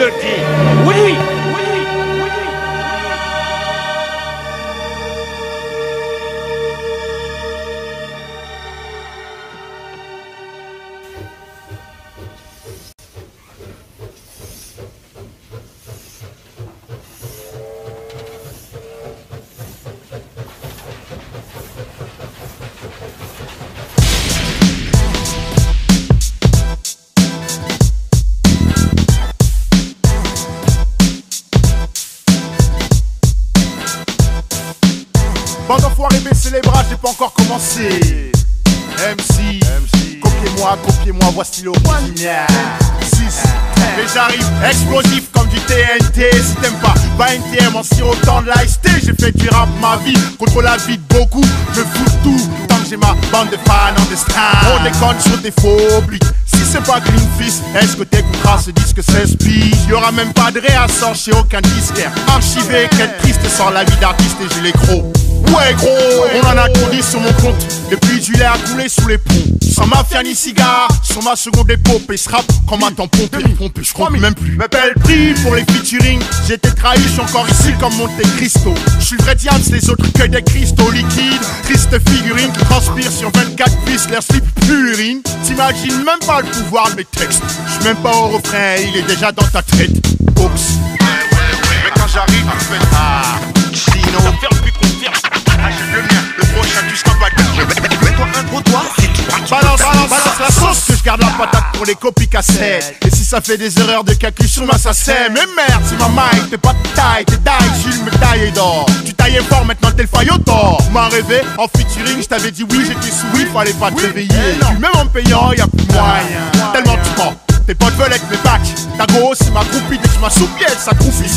le dis. Oui, oui, oui. Bande d'enfoirés, baissez les bras, j'ai pas encore commencé. MC, copiez-moi, voici l'original. 6, mais j'arrive explosif comme du TNT. Si t'aimes pas, va NTM en sirotant de l'IST. J'ai fait du rap ma vie, contre la vie de beaucoup. Je fous tout, tant que j'ai ma bande de fans en destin. On déconne sur des faux blics. Si c'est pas Clean Fist, est-ce que t'écouteras ce disque 16 piges? Y'aura même pas de réassort chez aucun disquaire. Archivé, quel triste sort la vie d'artiste et j'ai les crocs. Ouais gros, on en a tourné sur mon compte. Depuis du lait à couler sous les ponts. Sans mafia ni cigare, sur ma seconde épopée. Ce rap comme un temps pompé, je crois même plus. M'appelle prix pour les featuring. J'ai été trahi, je suis encore ici comme Monte Cristo. Je suis le vrai Diams, les autres que des cristaux liquides. Triste figurine qui transpire sur 24 pistes, l'air slip purine. T'imagines même pas le pouvoir de mes textes. Je suis même pas au refrain, il est déjà dans ta tête. Oups. Mais quand j'arrive, je fais Chino. Ferme plus confiance. Achète le mien, le prochain tu seras pas de. Mets-toi un gros doigt, c'est tout. Balance la sauce que je garde la patate pour les copies cassettes. Et si ça fait des erreurs de calcul sur ma sacelle. Mais merde, c'est ma mic, t'es pas de taille, t'es die, Gilles me taille d'or. Tu taillais fort, maintenant t'es le faillot d'or. M'as rêvé, en featuring, je t'avais dit oui, j'étais sous oui, fallait pas te réveiller. Puis même en payant, y'a plus moyen. Tellement tu mens. Tes potes veulent être mes bacs. Ta go, c'est ma groupie, dès que je m'assoupis, elle s'accroupit.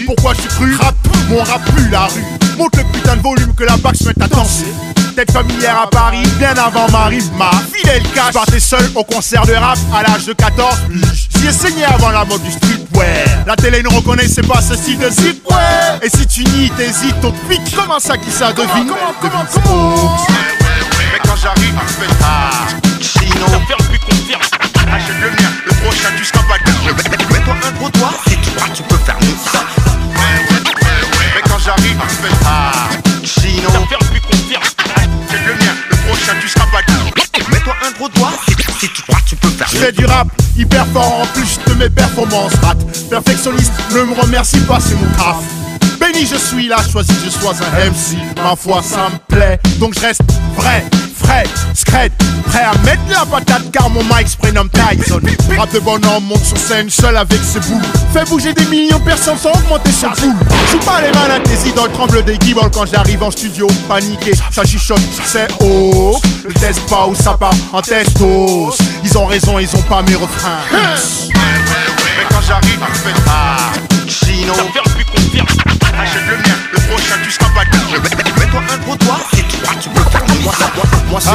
Pourquoi je suis cru? Rap, mon rap plus la rue. Monte le putain de volume que la bac se mette à danser. Tête familière à Paris, bien avant Marie. Ma fidèle cache. Je partais seul au concert de rap à l'âge de 14 piges. J'y ai saigné avant la mode du streetwear. La télé ne reconnaissait pas ce style de zip, ouais. Et si tu nies, t'hésites, on te pique. Comment ça qui ça devine? Comment? Mais quand j'arrive, je fais Chino. Ferme plus confiance. Achète le mien, le prochain tu seras pas de. Mets-toi un gros doigt, c'est toi, tu peux faire mieux. Mais quand j'arrive, je fais Chino. Ferme plus confiance. Achète le mien, le prochain tu seras pas de. Mets-toi un gros doigt, c'est toi, tu peux faire mieux. Je fais du rap, hyper fort en plus de mes performances rat. Perfectionniste, ne me remercie pas, c'est mon taf. Béni je suis là, choisi je sois un MC. Ma foi ça me plaît, donc je reste vrai. Frais, scred, prêt à mettre la patate car mon mic se prénomme Tyson. Rap de bonhomme monte sur scène seul avec ses boules. Fait bouger des millions de personnes sans augmenter son pool. Joue pas les malins, tes idoles tremblent des guibolles quand j'arrive en studio. Paniqué, ça chichote, c'est oh. Le test pas où ça part en testos. Ils ont raison, ils ont pas mes refrains. Mais quand j'arrive, je fais Chino. Ça fait plus confiance. Achète le mien, le prochain tu seras pas de. Mets-toi un gros doigt, c'est toi, tu peux faire mieux. Moi c'est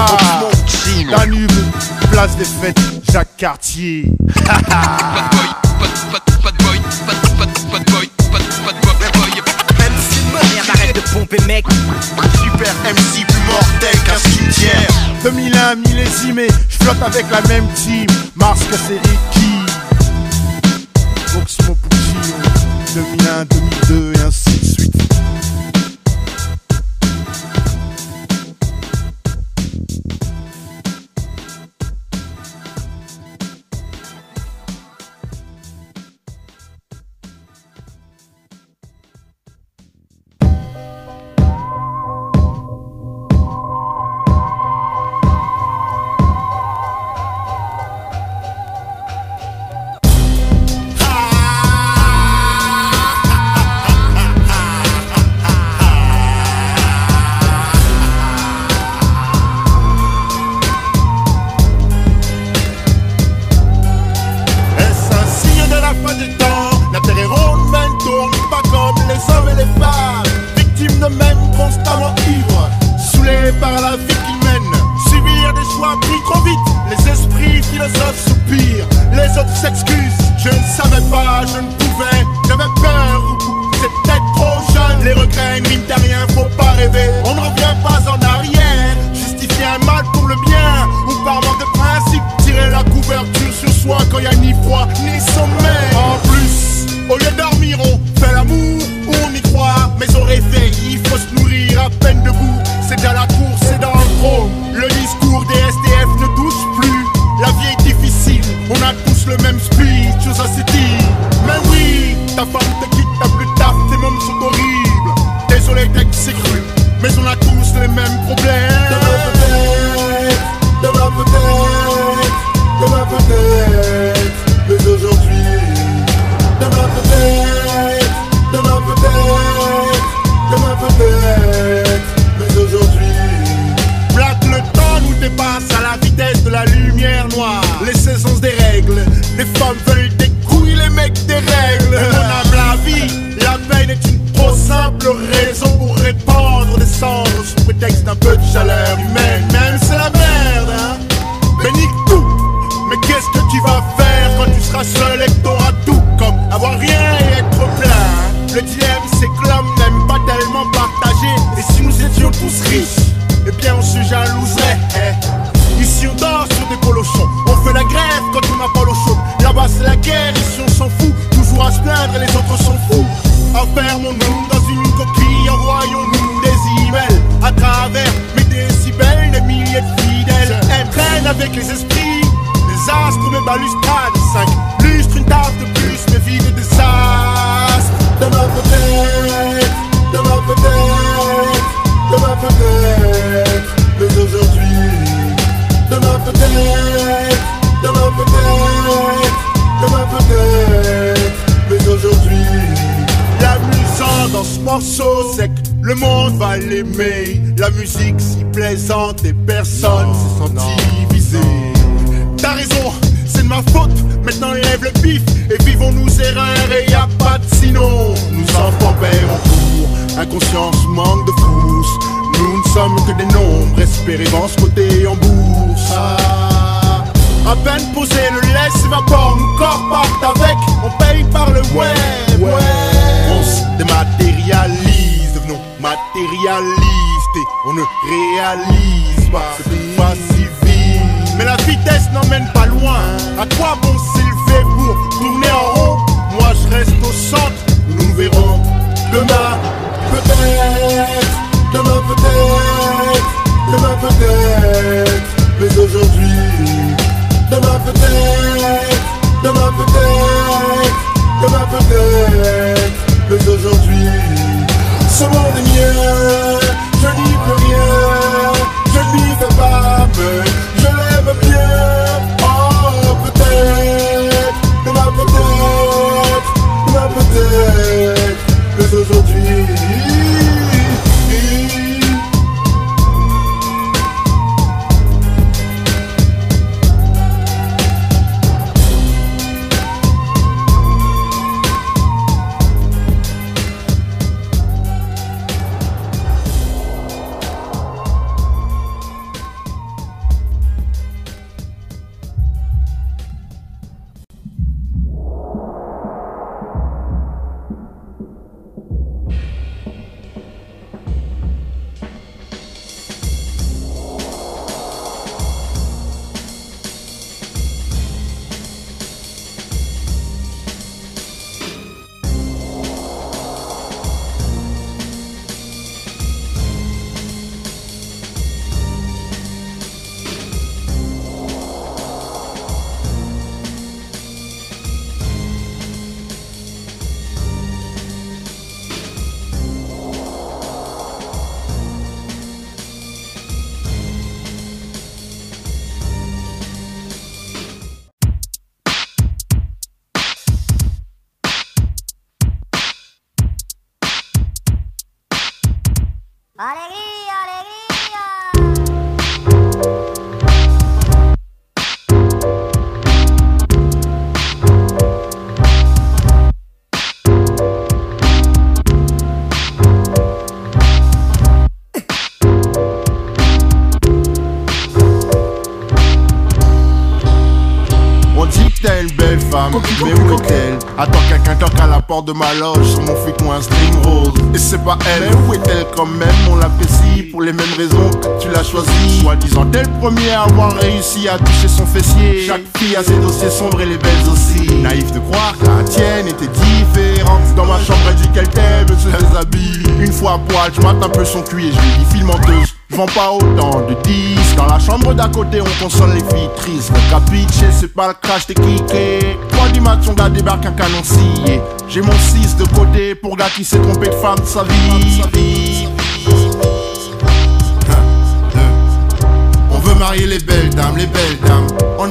Chino. Danube, place des fêtes, Jacques Cartier. Bad boy. MC, arrête de pomper mec. Super MC plus mortel qu'un cimetière. 2001 millésimé, je flotte avec la même team. Mars que c'est Ricky. Oxmo Puccino. 2001, 2002 et ainsi de suite. Par la vie qu'ils mènent, subir des choix pris trop vite. Les esprits philosophes soupirent, les autres s'excusent. Je ne savais pas, je ne pouvais, j'avais peur, c'est peut-être trop jeune. Les regrets ne riment à rien, faut pas rêver. On ne revient pas en arrière, justifier un mal pour le bien, ou par manque de principe, tirer la couverture sur soi quand y a ni froid ni sommeil. En plus, mais on a tous les mêmes problèmes. Demain peut-être, mais aujourd'hui. Demain peut-être, mais aujourd'hui. Black, le temps nous dépasse à la vitesse de la lumière noire. Les saisons des règles, les femmes veulent des couilles, les mecs des règles. On aime la vie, la peine est une trop simple raison pour répandre des cendres sous prétexte d'un peu de chaleur humaine. Même c'est la merde, hein. Mais nique tout. Mais qu'est-ce que tu vas faire quand tu seras seul et que t'auras tout, comme avoir rien et être plein? Le dilemme c'est que l'homme n'aime pas tellement partager. Et si nous étions tous riches, eh bien on se jalouserait. Ici on dort sur des polochons, on fait la grève quand on n'a pas l'eau chaude. Là-bas c'est la guerre, ici on s'en fout. Toujours à se plaindre et les autres s'en foutent. Enfermons-nous dans une coquille, envoyons-nous des emails à travers mes décibels, des milliers de fidèles. Elle traîne avec les esprits, les astres, mes balustrades. 5 lustres, une table de plus, mes vies de désastre. Demain peut-être, mais aujourd'hui. Demain peut-être, mais aujourd'hui. L'amusant dans ce morceau, c'est que le monde va l'aimer. La musique si plaisante et personne s'est senti visé. T'as raison, c'est de ma faute, maintenant lève le pif et vivons nos erreurs et y a pas de sinon. Nous enfants paieront pour inconscience, manque de pouce. Nous ne sommes que des nombres, espérer vent se coter en bourse. À peine posé, le lait s'évapore, nos corps partent avec, on paye par le web. On se dématérialise, devenons matérialistes et on ne réalise pas, c'est pas si vite. Mais la vitesse n'emmène pas loin, à quoi bon s'élever pour tourner en rond? Moi je reste au centre, nous nous verrons demain. Demain peut-être, mais aujourd'hui. Demain peut-être, mais aujourd'hui. Ce monde est mien, je n'y peux rien, je n'y fais pas, mais je l'aime bien. Oh peut-être, demain peut-être, mais aujourd'hui. ¡Alegría, alegría! On dit que t'as une belle femme, mais où est-elle? Attends, quelqu'un toque à la porte de ma loge, sur mon feat ou un string rose. Et c'est pas elle, mais où est-elle quand même? On l'apprécie pour les mêmes raisons que tu l'as choisie. Soi-disant t'es le premier à avoir réussi à toucher son fessier. Chaque fille a ses dossiers sombres et les belles aussi. Naïf de croire que la tienne était différente. Dans ma chambre elle dit qu'elle t'aime, se déshabille. Une fois à poil, je mate un peu son cul et je lui dis file menteuse. Je vends pas autant de disques. Dans la chambre d'à côté on console les filles tristes. Le capiche c'est pas le crash t'es kické. 3 du mat son gars débarque un canon scié. J'ai mon 6 de côté pour gars qui s'est trompé de femme de sa vie.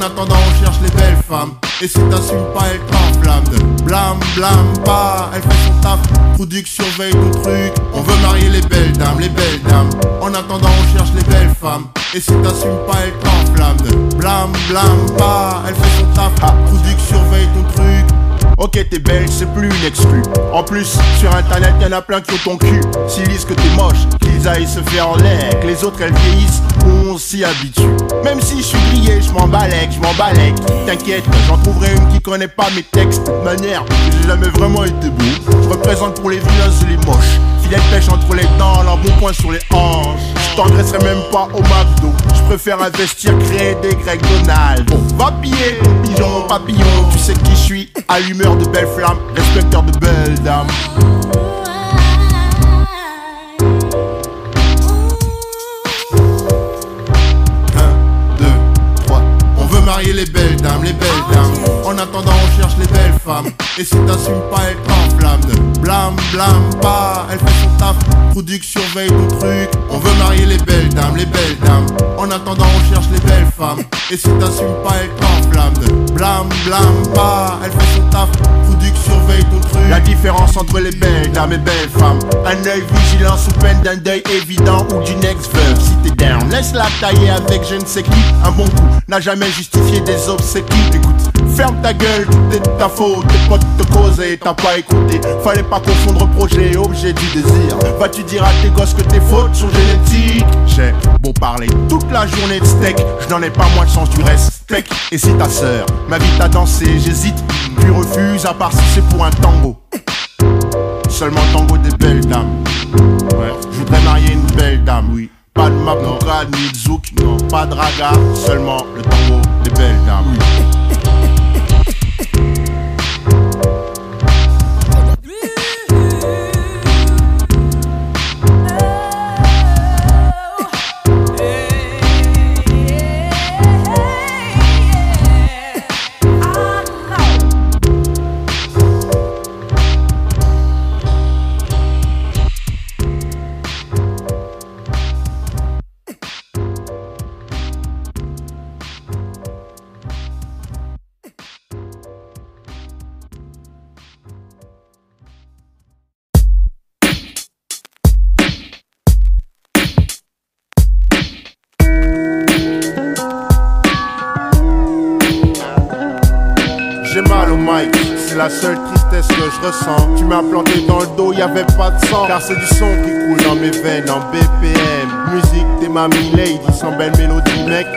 attendant on cherche les belles femmes. Et si t'assumes pas elle t'enflamme. Blâme, blâme pas, elle fait son taf. Product surveille ton truc. On veut marier les belles dames, les belles dames. En attendant on cherche les belles femmes. Et si t'assumes pas elle t'enflamme. Blâme, blâme pas, elle fait son taf. Product surveille ton truc. Ok t'es belle, c'est plus une exclue. En plus, sur internet y'en a plein qui ont ton cul. S'ils disent que t'es moche, qu'ils aillent se faire en l'air. Que les autres elles vieillissent, on s'y habitue. Même si je suis grillé, je m'en balèque. T'inquiète, j'en trouverai une qui connaît pas mes textes. De manière, j'ai jamais vraiment été beau. Je représente pour les vilains et les moches. Filet de pêche entre les dents, un bon point sur les hanches. Je t'engraisserai même pas au McDo. Je préfère investir, créer des Greg Donald. Bon, va piller ton pigeon, papillon. Tu sais qui je suis, allumeur de belles flammes, respecteur de belles dames. 1, 2, 3. On veut marier les belles dames, les belles dames. En attendant on cherche les belles femmes. Et si t'assumes pas elle t'enflamme. Blâme, blâme pas, elle fait son taf. Product surveille ton truc. On veut marier les belles dames, les belles dames. En attendant on cherche les belles femmes. Et si t'assumes pas elle t'enflamme. Blâme, blâme pas, elle fait son taf. Product surveille ton truc. La différence entre les belles dames et belles femmes. Un œil vigilant sous peine d'un deuil évident ou d'une ex-veuve. Si t'es down, laisse-la tailler avec je ne sais qui. Un bon coup n'a jamais justifié des obséquies. Écoute, ferme ta gueule, tout est de ta faute. Tes potes te causaient, t'as pas écouté. Fallait pas confondre projet et objet du désir. Vas-tu dire à tes gosses que tes fautes sont génétiques? J'ai beau parler toute la journée de steak, je n'en ai pas moins le sens du respect. Et si ta sœur m'invite à danser, j'hésite, puis refuse à part si c'est pour un tango. Seulement le tango des belles dames. Ouais, je voudrais marier une belle dame, oui. Pas de mapuka, ni de zouk, non, pas de raga, seulement le tango des belles dames. Oui. J'ai mal au mic, c'est la seule tristesse que je ressens. Tu m'as planté dans le dos, y'avait pas de sang. Car c'est du son qui coule dans mes veines en BPM. Musique, t'es ma lady, sans belle mélodie mec.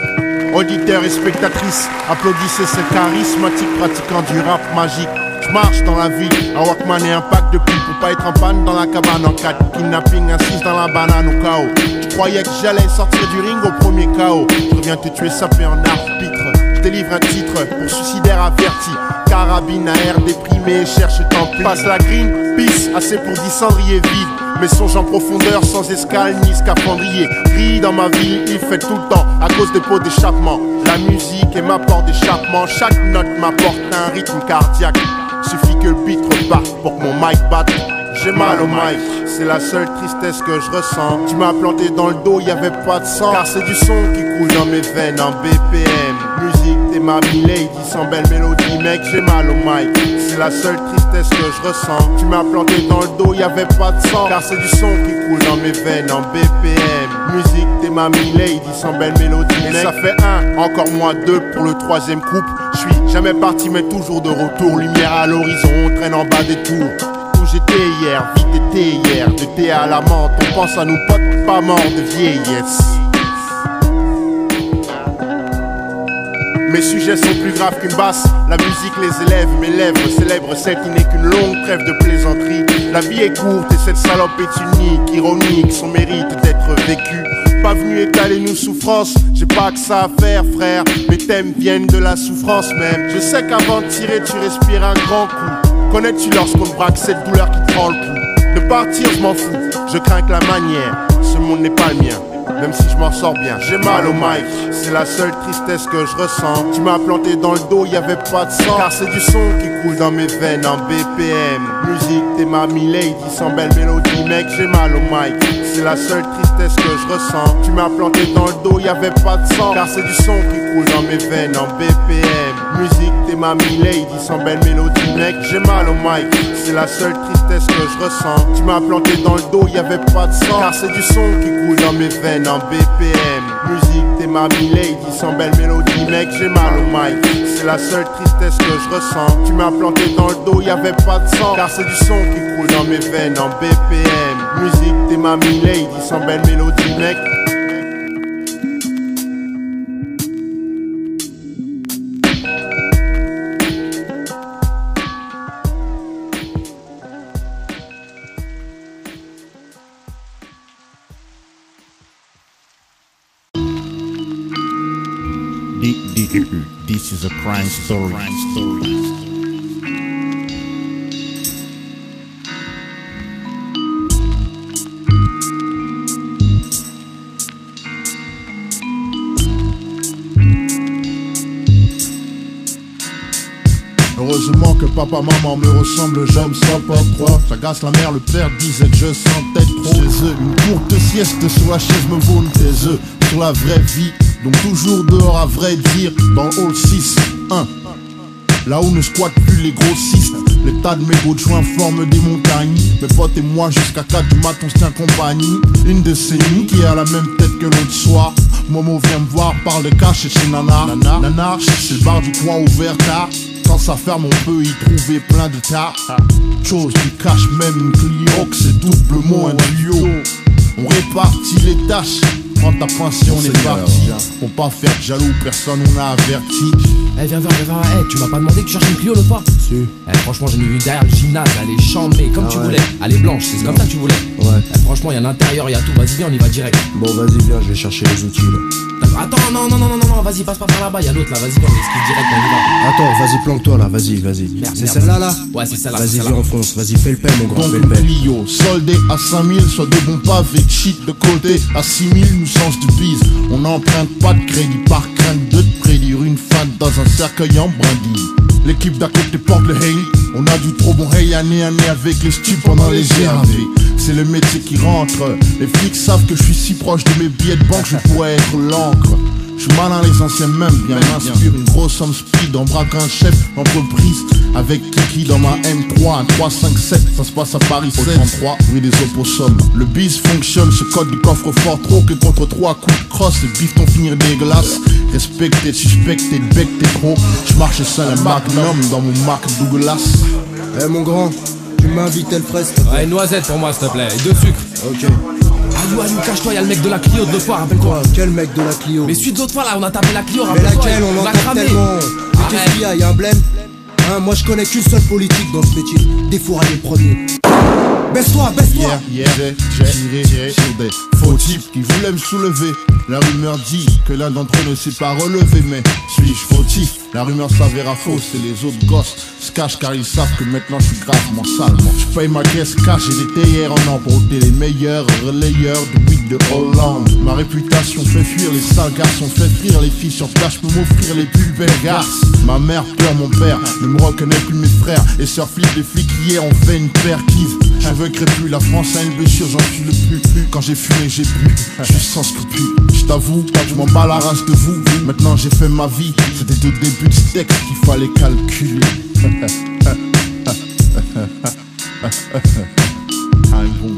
Auditeurs et spectatrices, applaudissez ce charismatique pratiquant du rap magique. Je marche dans la ville, un Walkman et un pack de pipes. Pour pas être en panne dans la cabane en 4. Kidnapping, assise dans la banane au chaos. Je croyais que j'allais sortir du ring au premier chaos. Je reviens te tuer sapé en arbitre. Je délivre un titre pour suicidaire averti. Carabine à air déprimé, cherche tant pis. Passe la green, peace, assez pour 10 cendriers vides. Mais songe en profondeur sans escale ni scaphandrier. Gris dans ma ville, il fait tout le temps à cause des pots d'échappement. La musique est ma porte d'échappement. Chaque note m'apporte un rythme cardiaque. Suffit que le beat reparte pour que mon mic batte. J'ai mal au mic, c'est la seule tristesse que je ressens. Tu m'as planté dans le dos, y'avait pas de sang. Car c'est du son qui coule dans mes veines en BPM. Musique, t'es ma lady, sans belle mélodie mec, j'ai mal au mic. C'est la seule tristesse que je ressens. Tu m'as planté dans le dos, y'avait pas de sang. Car c'est du son qui coule dans mes veines en BPM. Musique, t'es ma lady, sans belle mélodie mec. Et ça fait 1, encore moins 2 pour le 3e couple. Je suis jamais parti mais toujours de retour. Lumière à l'horizon, on traîne en bas des tours. J'étais hier, vite été hier, de thé à la menthe, on pense à nos potes pas morts de vieillesse. Mes sujets sont plus graves qu'une basse, la musique les élève, mes lèvres célèbrent celle qui n'est qu'une longue trêve de plaisanterie. La vie est courte et cette salope est unique, ironique, son mérite d'être vécu. Pas venu étaler nos souffrances, j'ai pas que ça à faire frère, mes thèmes viennent de la souffrance même. Je sais qu'avant de tirer tu respires un grand coup. Connais-tu lorsqu'on te braque cette douleur qui te prend le pouls? De partir je m'en fous, je crains que la manière, ce monde n'est pas le mien. même si je m'en sors bien. J'ai mal au mic, c'est la seule tristesse que je ressens. Tu m'as planté dans le dos, y'avait pas de sang. Car c'est du son qui coule dans mes veines en BPM. Musique, t'es ma milady, sans belle mélodie. Mec, j'ai mal au mic, c'est la seule tristesse que je ressens. Tu m'as planté dans le dos, y'avait pas de sang. Car c'est du son qui coule dans mes veines en BPM. Musique, t'es ma milady, sans belle mélodie. Mec, j'ai mal au mic, c'est la seule tristesse que je ressens. Tu m'as planté dans le dos, y'avait pas de sang. Car c'est du son qui coule dans mes veines en BPM. Musique, t'es ma milady, sans belle mélodie. Mec, j'ai mal au mic, c'est la seule tristesse que je ressens. Tu m'as planté dans le dos, y'avait pas de sang. Car c'est du son qui coule dans mes veines en BPM. Musique, t'es ma milady, sans belle mélodie. Mec, this is a crime story. Heureusement que papa maman me ressemble, j'aime ça pas trop. J'agace la mère, le père disait que je sentais trop. Chez eux, une courte sieste sur la chaise me vaut tes œufs. Sur la vraie vie, donc toujours dehors à vrai dire. Dans le hall 6-1, là où ne squattent plus les grossistes. Les tas de mégots de joints forment des montagnes. Mes potes et moi jusqu'à 4 du matin on se tient compagnie. Une décennie qui a la même tête que l'autre soir. Momo vient me voir, parle de cash et chez Nana. Nana, c'est le bar du coin ouvert tard. Quand ça ferme on peut y trouver plein de tas. Chose qui cache même une Clio, que c'est doublement un duo. On répartit les tâches. Prends ta pension, on est parti. Pour pas faire de jaloux, personne on a averti. Eh viens, tu m'as pas demandé que tu cherches une Clio l'autre fois? Si. Franchement j'en ai vu une derrière le gymnase, elle est chambée comme tu voulais. Elle est blanche, c'est comme ça que tu voulais. Ouais. Franchement y'a l'intérieur, y'a tout, vas-y viens on y va direct. Bon vas-y viens, je vais chercher les outils là. Attends, non, vas-y passe pas par là-bas, y'a l'autre là, vas-y viens on esquive direct, on y va. Attends, vas-y planque-toi là, vas-y. C'est celle-là là? Ouais c'est celle-là. Vas-y viens on fonce, vas-y fais le paix mon grand, fais le Donc paix. Clio, soldé à 5000, soit de bons pavés de shit de côté. À 6000 nous change de bise. On n'emprunte pas de crédit par crainte de te prédire une fan dans un cercueil en brindille. L'équipe d'à côté porte le Haley. On a du trop bon hey année avec les stupes pendant les GRV. C'est le métier qui rentre. Les flics savent que je suis si proche de mes billets de banque, je pourrais être l'encre. Je suis malin, les anciens m'aiment bien. M'inspire une grosse somme speed en braque un chef d'entreprise. Avec Kiki dans ma M3, un 357. Ça se passe à Paris 33, rue des Opossums. Le bis fonctionne, ce code du coffre-fort. Trop que contre 3 coups de crosse, les bifetons finir dégueulasse. Respecté, suspecté, le bec t'es trop. Je marche seul un magnum dans mon Mac Douglas. Eh mon grand, tu m'invites le frais s'il te plaît. Ouais, une noisette pour moi s'il te plaît, et 2 sucres. Ok. Alou, cache-toi, y'a le mec de la Clio de l'autre fois, rappelle-toi. Quel mec de la Clio? Mais celui de l'autre fois là, on a tapé la Clio, Mais rappelle-toi. laquelle? On l'a l'entend cramé. tellement. Mais qu'est-ce qu'il y a? Y'a un blême? Hein, moi je connais qu'une seule politique dans ce métier. Défourailler le premier. Baisse-toi. Hier, j'ai tiré sur des faux types qui voulaient me soulever. La rumeur dit que l'un d'entre eux ne s'est pas relevé. Mais suis-je fautif? La rumeur s'avéra fausse et les autres gosses se cachent car ils savent que maintenant je suis gravement sale. Je paye ma caisse cash et des théières en or pour ôter les meilleurs relayeurs de weed de Hollande. Ma réputation fait fuir les sales garçons, fait frire les filles sur place pour m'offrir les plus belles garces. Ma mère pleure, mon père ne me reconnaît plus, mes frères et sœurs flics des flics hier ont fait une perquise. Je veux crépus, la France a une blessure, j'en suis le plus. Quand j'ai fumé, j'ai bu, je suis sans scrupule. Je t'avoue, je m'en bats la race de vous. Maintenant j'ai fait ma vie, c'était au début du texte qu'il fallait calculer. Un bon.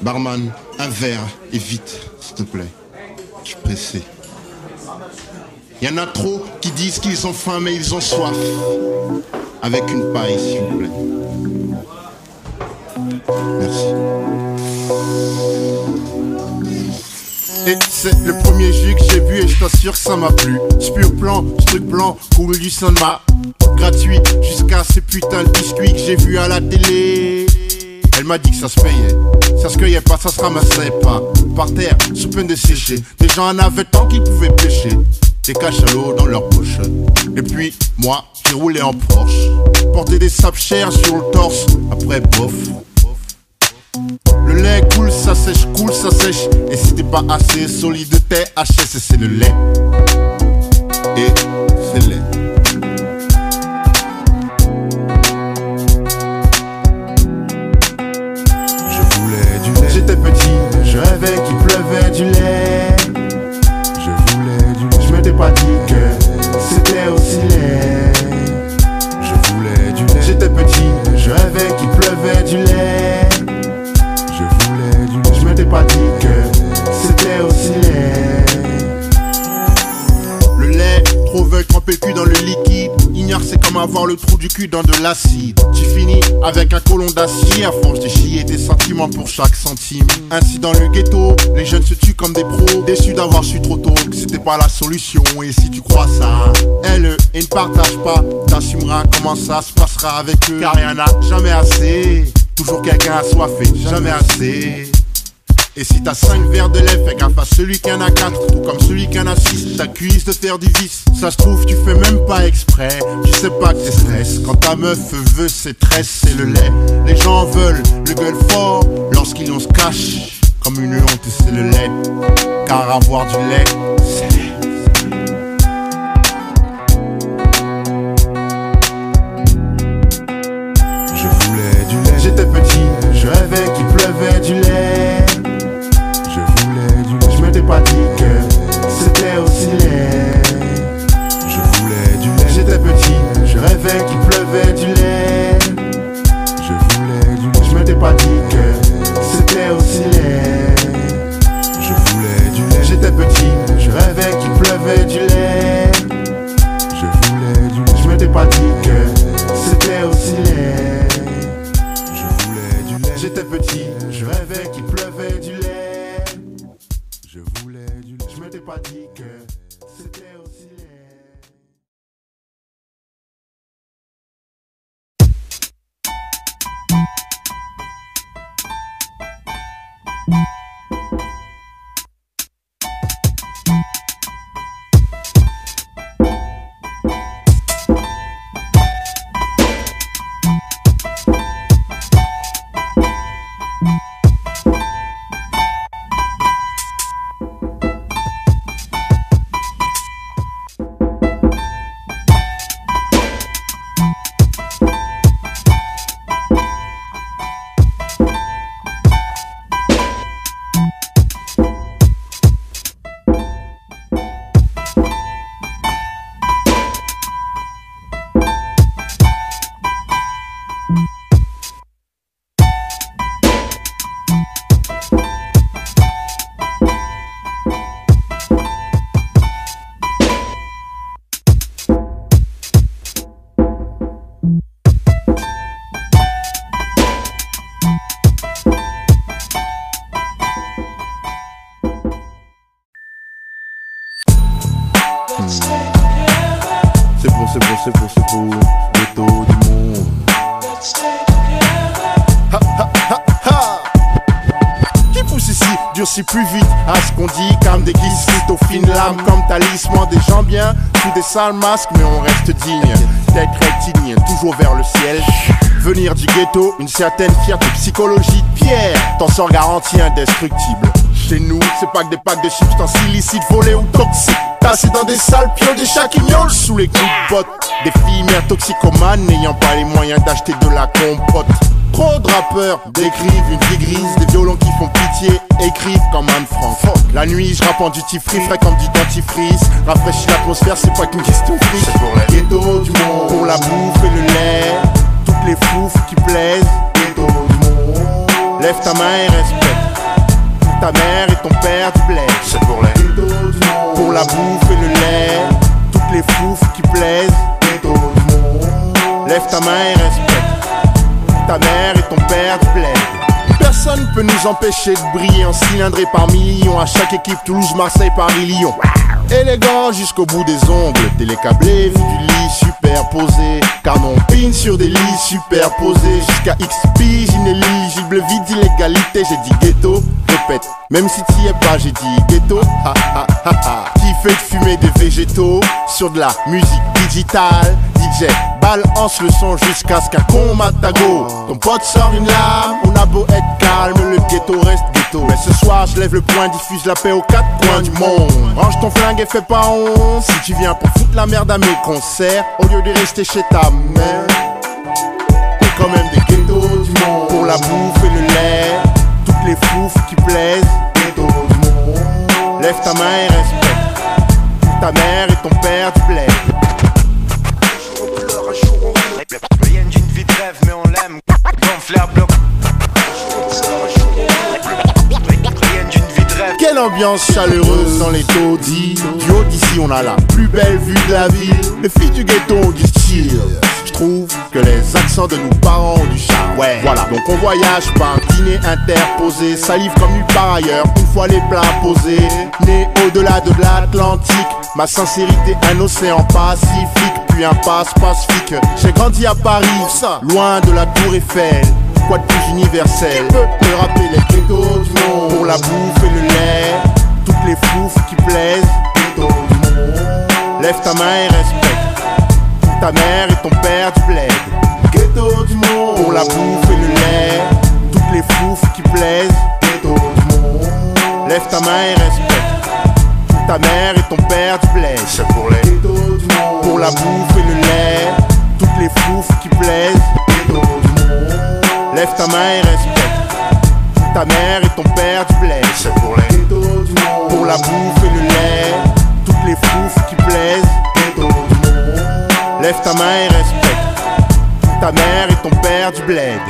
Barman, un verre et vite, s'il te plaît. Je suis pressé. Y en a trop qui disent qu'ils ont faim mais ils ont soif. Avec une paille, s'il vous plaît. Merci. Et c'est le premier jus que j'ai bu et je t'assure que ça m'a plu. Ce pur plan, ce truc blanc, coule du cinéma. Gratuit jusqu'à ces putains de biscuits que j'ai vus à la télé. Elle m'a dit que ça se payait. Ça se cueillait pas, ça se ramassait pas. Par terre, sous peine de sécher. Des gens en avaient tant qu'ils pouvaient pêcher. Des cachalots dans leur poche. Et puis, moi, j'ai roulé en Porsche. Porté des sapes chères sur le torse. Après, bof. Le lait coule, ça sèche, et si t'es pas assez solide, t'es HS et c'est le lait. Et c'est lait. Je voulais du lait. J'étais petit, je rêvais qu'il pleuvait du lait. Je voulais du lait. Je m'étais pas dit que c'était aussi laid. Je voulais du lait. J'étais petit, je rêvais qu'il pleuvait du lait. Je m'étais pas dit que c'était aussi laid. Le lait, trop veulent tremper le cul dans le liquide. Ignore c'est comme avoir le trou du cul dans de l'acide. Tu finis avec un colon d'acier à force de chier tes sentiments pour chaque centime. Ainsi dans le ghetto, les jeunes se tuent comme des pros. Déçus d'avoir su trop tôt que c'était pas la solution. Et si tu crois ça, aie-le et ne partage pas. T'assumeras comment ça se passera avec eux. Car y'en a jamais assez. Toujours quelqu'un assoiffé, jamais assez. Et si t'as 5 verres de lait, fais gaffe à celui qui en a 4. Tout comme celui qui en a 6, t'accuses de faire du vice. Ça se trouve, tu fais même pas exprès. Tu sais pas que t'es stress. Quand ta meuf veut ses tresses, c'est le lait. Les gens veulent le gueule fort. Lorsqu'ils on se cache comme une honte, et c'est le lait. Car avoir du lait, c'est lait. J'étais petit, je rêvais qu'il pleuvait du lait. Je voulais du lait. Je m'étais pas dit que c'était aussi laid. Je voulais du lait. J'étais petit, je rêvais qu'il pleuvait du lait. Je voulais du lait. Je m'étais pas dit que c'était aussi laid. Je voulais du lait. J'étais petit, je rêvais qu'il pleuvait du lait. Je voulais du lait. Je m'étais pas dit que c'était aussi laid. J'étais petit, je rêvais qu'il pleuvait du lait. Je voulais du lait. Je m'étais pas dit que c'était aussi laid. C'est pour le taux du monde. Ha ha ha ha. Qui pousse ici, durcit plus vite à ce qu'on dit. Comme des glisses aux fines lames, comme talisman des gens bien. Sous des sales masques, mais on reste digne. Tête rectiligne, toujours vers le ciel. Venir du ghetto, une certaine fierté, psychologie de pierre. T'en sors garanti indestructible. Chez nous, c'est pas que des packs de substances illicites volées ou toxiques. Tassés dans des salles pions des chaquignoles sous les coups de bottes. Des filles mères toxicomanes n'ayant pas les moyens d'acheter de la compote. Trop de rappeurs décrivent une vie grise. Des violons qui font pitié écrivent comme Anne Frank. La nuit je rappe en duty free, frais comme du dentifrice. Rafraîchis l'atmosphère, c'est pas qu'une question de fric. C'est pour les ghettos du monde, pour la bouffe et le lait. Toutes les foufs qui plaisent, ghettos du monde. Lève ta main et respecte. bouffe et le lait, toutes les foufs qui plaisent. Ghetto du monde. Lève ta main et respecte ta mère et ton père du bled. Personne peut nous empêcher de briller en cylindré par millions. À chaque équipe, Toulouse, Marseille, Paris, Lyon. Élégant jusqu'au bout des ongles, télécablé, vu du lit superposé. Car on pine sur des lits superposés. Jusqu'à X piges, inéligible, vide d'illégalité. J'ai dit ghetto, répète, même si t'y es pas, j'ai dit ghetto. Ha ha ha ha. Qui fait de fumer des végétaux sur de la musique digitale. DJ balance le son jusqu'à ce qu'un con mate ta go. Ton pote sort une lame, on a beau être calme, le ghetto reste ghetto. Mais ce soir je lève le poing, diffuse la paix aux quatre coins du monde. Range ton flingue et fais pas honte. Si tu viens pour foutre la merde à mes concerts, au lieu de rester chez ta mère, t'es quand même des ghettos du monde. Pour la bouffe et le lait, toutes les foufs qui plaisent. Ghetto du monde. Lève ta main et respecte ta mère et ton père du bled. Rien d'une vie de rêve, mais on l'aime. Gonflé à bloc. Rien d'une vie de rêve. Quelle ambiance chaleureuse dans les taudis. Du haut d'ici on a la plus belle vue de la ville. Les filles du ghetto ont du style. Je trouve que les accents de nos parents ont du charme. Ouais, voilà, donc on voyage par un dîner interposé. Salive comme nulle part ailleurs, une fois les plats posés. Né au-delà de l'Atlantique, ma sincérité un océan Pacifique. Puis un pacifique. J'ai grandi à Paris, loin de la tour Eiffel. Quoi de plus universel peut rappeler les ghettos du monde. Pour la bouffe et le lait, toutes les foufs qui plaisent. Ghettos du monde. Lève ta main et respecte ta mère et ton père du bled. Ghetto du monde. Pour la bouffe et le lait, toutes les foufs qui plaisent. Ghetto du monde. Lève ta main et respecte ta mère et ton père du bled. C'est pour les ghettos du monde. Pour la bouffe et le lait, toutes les foufs qui plaisent. Ghettos du monde. Lève ta main et respecte ta mère et ton père du bled. C'est pour les ghettos du monde. Pour la bouffe et le lait, toutes les foufs qui plaisent. Ghettos du monde. Lève ta main et respecte ta mère et ton père du bled.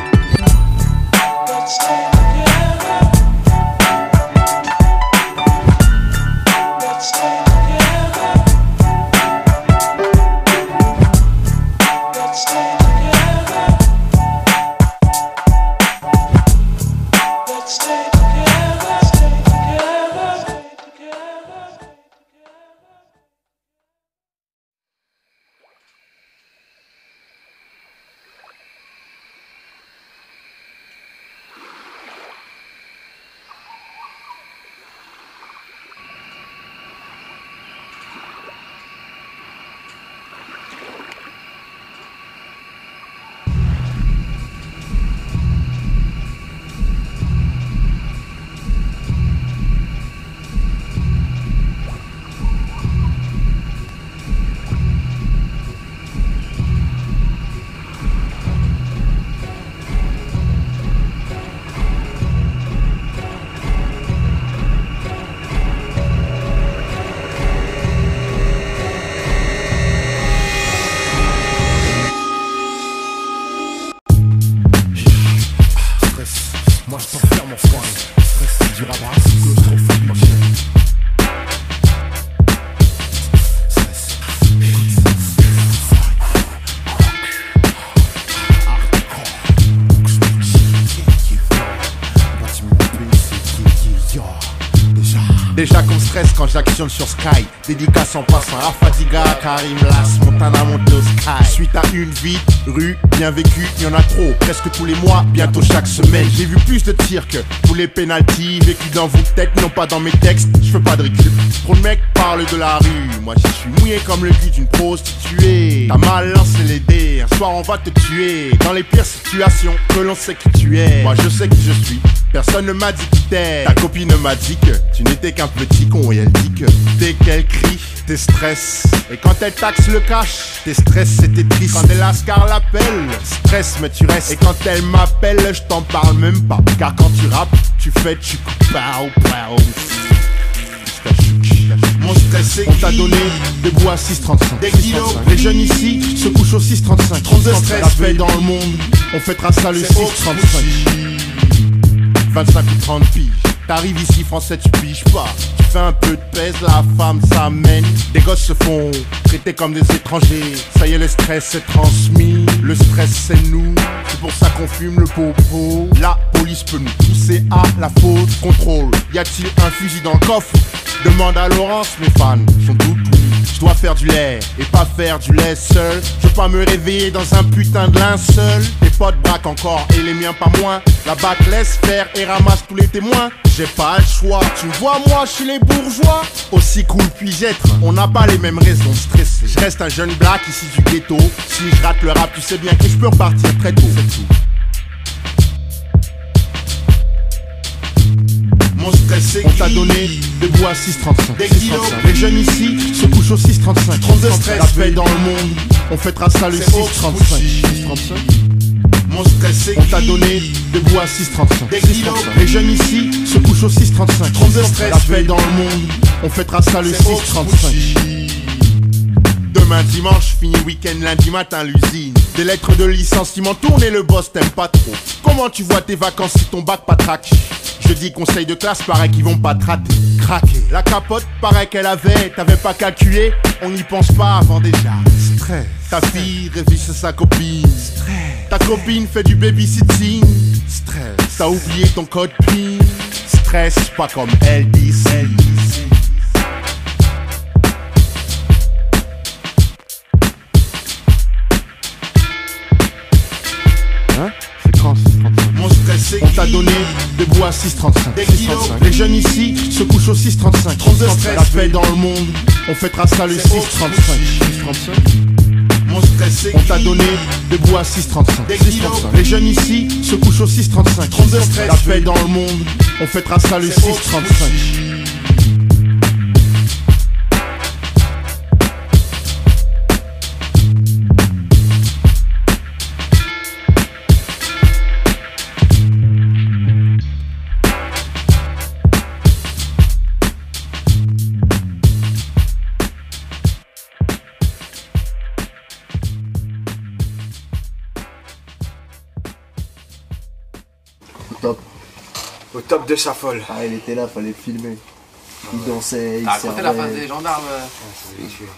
Déjà qu'on stresse quand j'actionne sur Sky. Dédicace en passant à Fadiga, Karim Las, Montana monte au Sky. Suite à une vie, rue, bien vécue, y'en a trop. Presque tous les mois, bientôt chaque semaine. J'ai vu plus de tirs que tous les pénaltys. Vécu dans vos têtes, non pas dans mes textes. Je fais pas de récup. Trop de mecs parlent de la rue. Moi j'y suis mouillé comme le cul d'une prostituée. T'as mal lancé les dés, un soir on va te tuer. Dans les pires situations, que l'on sait qui tu es. Moi je sais qui je suis. Personne ne m'a dit qui t'es. Ta copine m'a dit que tu n'étais qu'un petit con. Et elle dit que dès qu'elle crie, t'es stress. Et quand elle taxe le cash, t'es stress et t'es triste. Quand elle Ascar l'appelle, stress mais tu restes. Et quand elle m'appelle, je t'en parle même pas. Car quand tu rappes, tu fais tu pow pow. Mon stress c'est on t'a donné des bois à 6,35. Des kilos. Les jeunes ici se couchent au 6,35. 32 stress. La paix dans le monde, on fêtera ça le 6,35. 25 ou 30 piges. T'arrives ici français tu piges pas. Tu fait un peu de pèse, la femme s'amène. Des gosses se font traiter comme des étrangers. Ça y est, le stress est transmis. Le stress c'est nous, c'est pour ça qu'on fume le popo. La police peut nous pousser à la faute. Contrôle, y a-t-il un fusil dans le coffre? Demande à Laurence, mes fans sont tout. Je dois faire du lait et pas faire du lait seul. Je veux pas me réveiller dans un putain de linceul. Tes potes braquent encore et les miens pas moins. La batte laisse faire et ramasse tous les témoins. J'ai pas le choix, tu vois moi je suis les bourgeois. Aussi cool puis-je être, on n'a pas les mêmes raisons de stresser. Je reste un jeune black ici du ghetto. Si je rate le rap tu sais bien que je peux repartir très tôt. C'est tout. On t'a donné des bois à 6,35. Les jeunes ici se couchent au 6,35. 32 stress. La paix dans le monde, on fêtera ça le 6,35. On t'a donné des bois à 6,35. Les jeunes ici se couchent au 6,35. 32 stress. La paix dans le monde, on fêtera ça le 6,35. Demain dimanche, fini week-end, lundi matin l'usine. Des lettres de licenciement tournent et le boss t'aime pas trop. Comment tu vois tes vacances si ton bac pas traque? Je dis conseil de classe, paraît qu'ils vont pas te rater. Craquer. La capote, paraît qu'elle avait, t'avais pas calculé. On n'y pense pas avant déjà. Stress. Ta fille révise sa copine. Stress. Ta copine fait du babysitting. Stress. T'as oublié ton code PIN. Stress, pas comme elle dit. Hein? C'est quand 6,35? On t'a donné des bois à 6,35. Les jeunes ici se couchent au 6,35. 32 stress. La paix dans le monde, on fêtera ça le 6,35. On t'a donné des bois à 6,35. Les jeunes ici se couchent au 6,35. 32 stress. La paix dans le monde, on fêtera ça le 6,35. Au top de sa folle. Ah, il était là, fallait filmer. Il dansait, il raconté servait. la phase des gendarmes. C'est vicieux.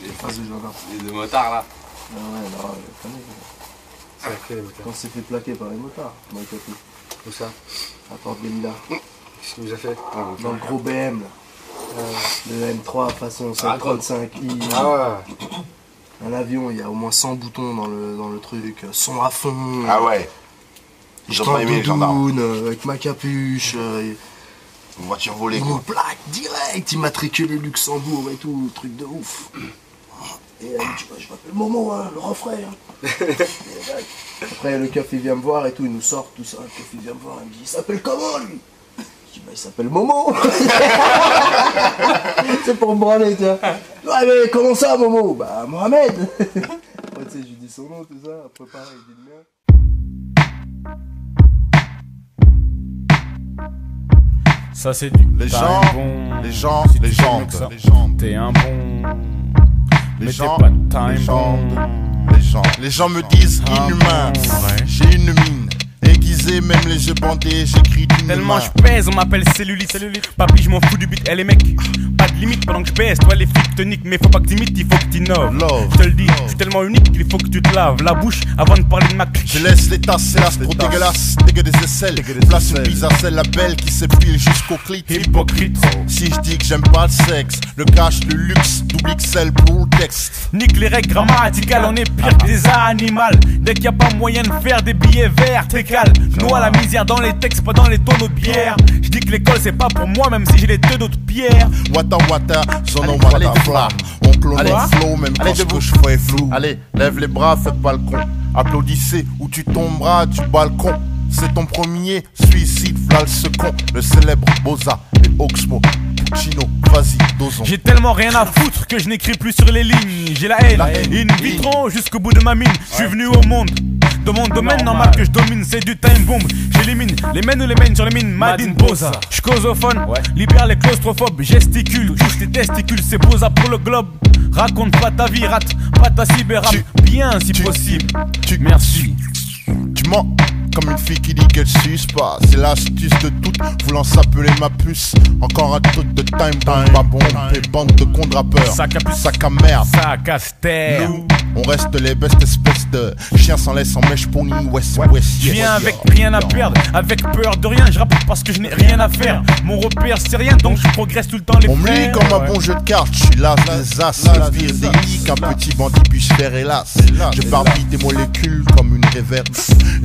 Les phases de gendarmes. Les motards là. Ah ouais, non, je connais. Sacré les motards. Quand on s'est fait plaquer par les motards, moi et Capi. Où ça? À Porte des Lilas. Qu'est-ce qu'il nous a fait? Dans le gros BM là. Le M3 façon 135i. Ah ouais. Un avion, il y a au moins 100 boutons dans le truc. Son à fond. Ah ouais. Ils ont pas aimé les gendarmes. Avec ma capuche. Une voiture volée Une quoi. plaque direct, immatriculé Luxembourg et tout, truc de ouf. Et elle dit, je m'appelle Momo, hein, le refrain. Hein. Après le keuf il vient me voir et tout, il nous sort tout ça. Le keuf il vient me voir, il me dit, il s'appelle comment lui? Je dis, il s'appelle Momo. C'est pour me branler, tu vois. Ouais mais comment ça Momo? Bah Mohamed. Après tu sais, je lui dis son nom, tout ça, après pareil, il dit le mien. Ça c'est du. Les gens, les gens, Si tu les fais gens, mieux que ça, les gens, t'es un bon. les Mais gens, t'es pas time les gens, bomb. les gens me disent Ah inhumain. bon, ouais. J'ai une mine aiguisée, même les yeux bandés, j'écris d'une Tellement main. je pèse, on m'appelle cellulite. Papy, je m'en fous du beat, elle est mec. Pas de limite pendant que je pèse. Toi, les flics te niquent, mais faut pas que t'imites, il faut que t'innoves. Love. Je te le dis, je suis tellement unique qu'il faut que tu te laves la bouche avant de parler de ma Je laisse les tasses, c'est l'as trop dégueulasse, dégueu des aisselles. Place une pizza, celle la belle qui s'épile jusqu'au clit. hypocrite. Si je dis que j'aime pas le sexe, le cash, le luxe, double XL pour le texte. Nique les règles grammaticales, on est pire que des animaux. Dès qu'il y a pas moyen de faire des billets verts, t'es calme. Noie la misère dans les textes, pas dans les tonneaux de bière. Je dis que l'école c'est pas pour moi, même si j'ai les deux d'autres pierres. Wata wata, zono wata flamme. On clone le flow, même quand ce que je fais est flou. Allez, lève les bras, faites pas le con. Applaudissez ou tu tomberas du balcon. C'est ton premier suicide, v'là le second. Le célèbre Boza et Oxmo. Chino, vas-y, dosons. J'ai tellement rien à foutre que je n'écris plus sur les lignes. J'ai la haine, ils me viteront jusqu'au bout de ma mine. Je suis venu au monde, dans mon domaine normal que je domine, c'est du time bomb. J'élimine les mènes ou les mènes sur les mines, Madine Boza. Je causophone, libère les claustrophobes, gesticule, touche tes testicules, c'est Boza pour le globe. Raconte pas ta vie, rate pas ta cyber-rap, bien si possible. Merci. Tu mens, comme une fille qui dit qu'elle suce pas. C'est l'astuce de toutes, voulant s'appeler ma puce. Encore un truc de time bomb, et bande de cons de rappeurs. Sac à puce, sac à merde, sac à ster. Nous, on reste les bestes espèces de chiens sans laisse en mèche pony. West, je viens avec rien à perdre, avec peur de rien. Je rappe parce que je n'ai rien à faire. Mon repère c'est rien, donc je progresse tout le temps. On me lit comme un bon jeu de cartes. Je suis l'as des as, le pire des lits qu'un petit bandit puisse faire, hélas. Je barbille des molécules comme une réverbe.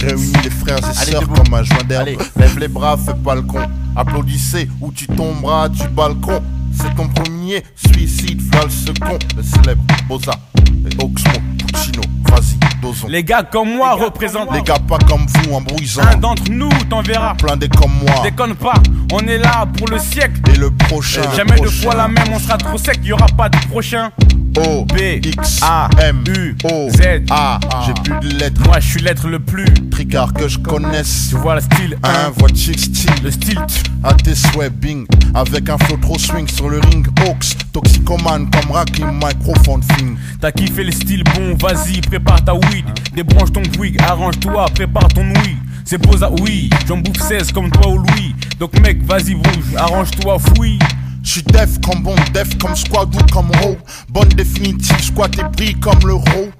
Réunis les frères et sœurs comme un joint d'herbe. Lève les bras, fais pas le con. Applaudissez ou tu tomberas du balcon. C'est ton premier suicide, v'là ce con. Le célèbre Boza et Oxmo, Puccino, vas-y, dosons. Les gars comme moi représentent. Les gars pas comme vous, embrouillant. Un d'entre nous t'en verras. Plein des comme moi. Déconne pas, on est là pour le siècle. Et le prochain. Jamais deux fois la même, on sera trop sec, y'aura pas de prochain. O, B, X, A, M, U, O, Z, A. J'ai plus de lettres. Moi je suis l'être le plus tricard que je connaisse. Tu vois le style, hein, vois chic style. Le style, à tes souhaits, bing. Avec un flow trop swing sur le ring. Hawks, toxicomane comme Rakim, microphone thing. T'as kiffé le style, bon vas-y, prépare ta weed. Débranche ton wig, arrange-toi, prépare ton ouïe. C'est Boza, oui, j'en bouffe 16 comme toi ou Louis. Donc mec, vas-y bouge, arrange-toi, fouille. J'suis def comme bon, def comme squad ou comme Ro. Bonne définitive, squat et brille comme le Ro.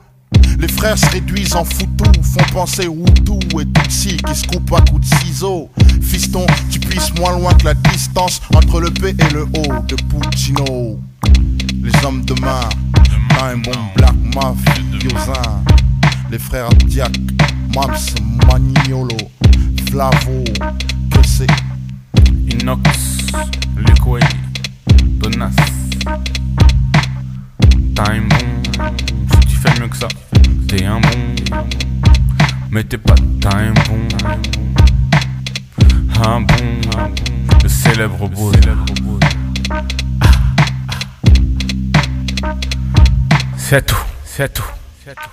Les frères se réduisent en foutou, font penser Hutu et Tutsi qui se coupent à coups de ciseaux. Fiston, tu puisses moins loin que la distance entre le P et le O de Puccino. Les hommes de main, Time Bomb, Black Mafiosa. Les frères Diak, Mams, Maniolo, Flavo, que c'est Inox, Liquid, Donas, Time Bomb. Si tu fais mieux que ça, t'es un bon. Mais t'es pas Time Bomb. Un bon, le célèbre beau. C'est tout, c'est tout, c'est tout.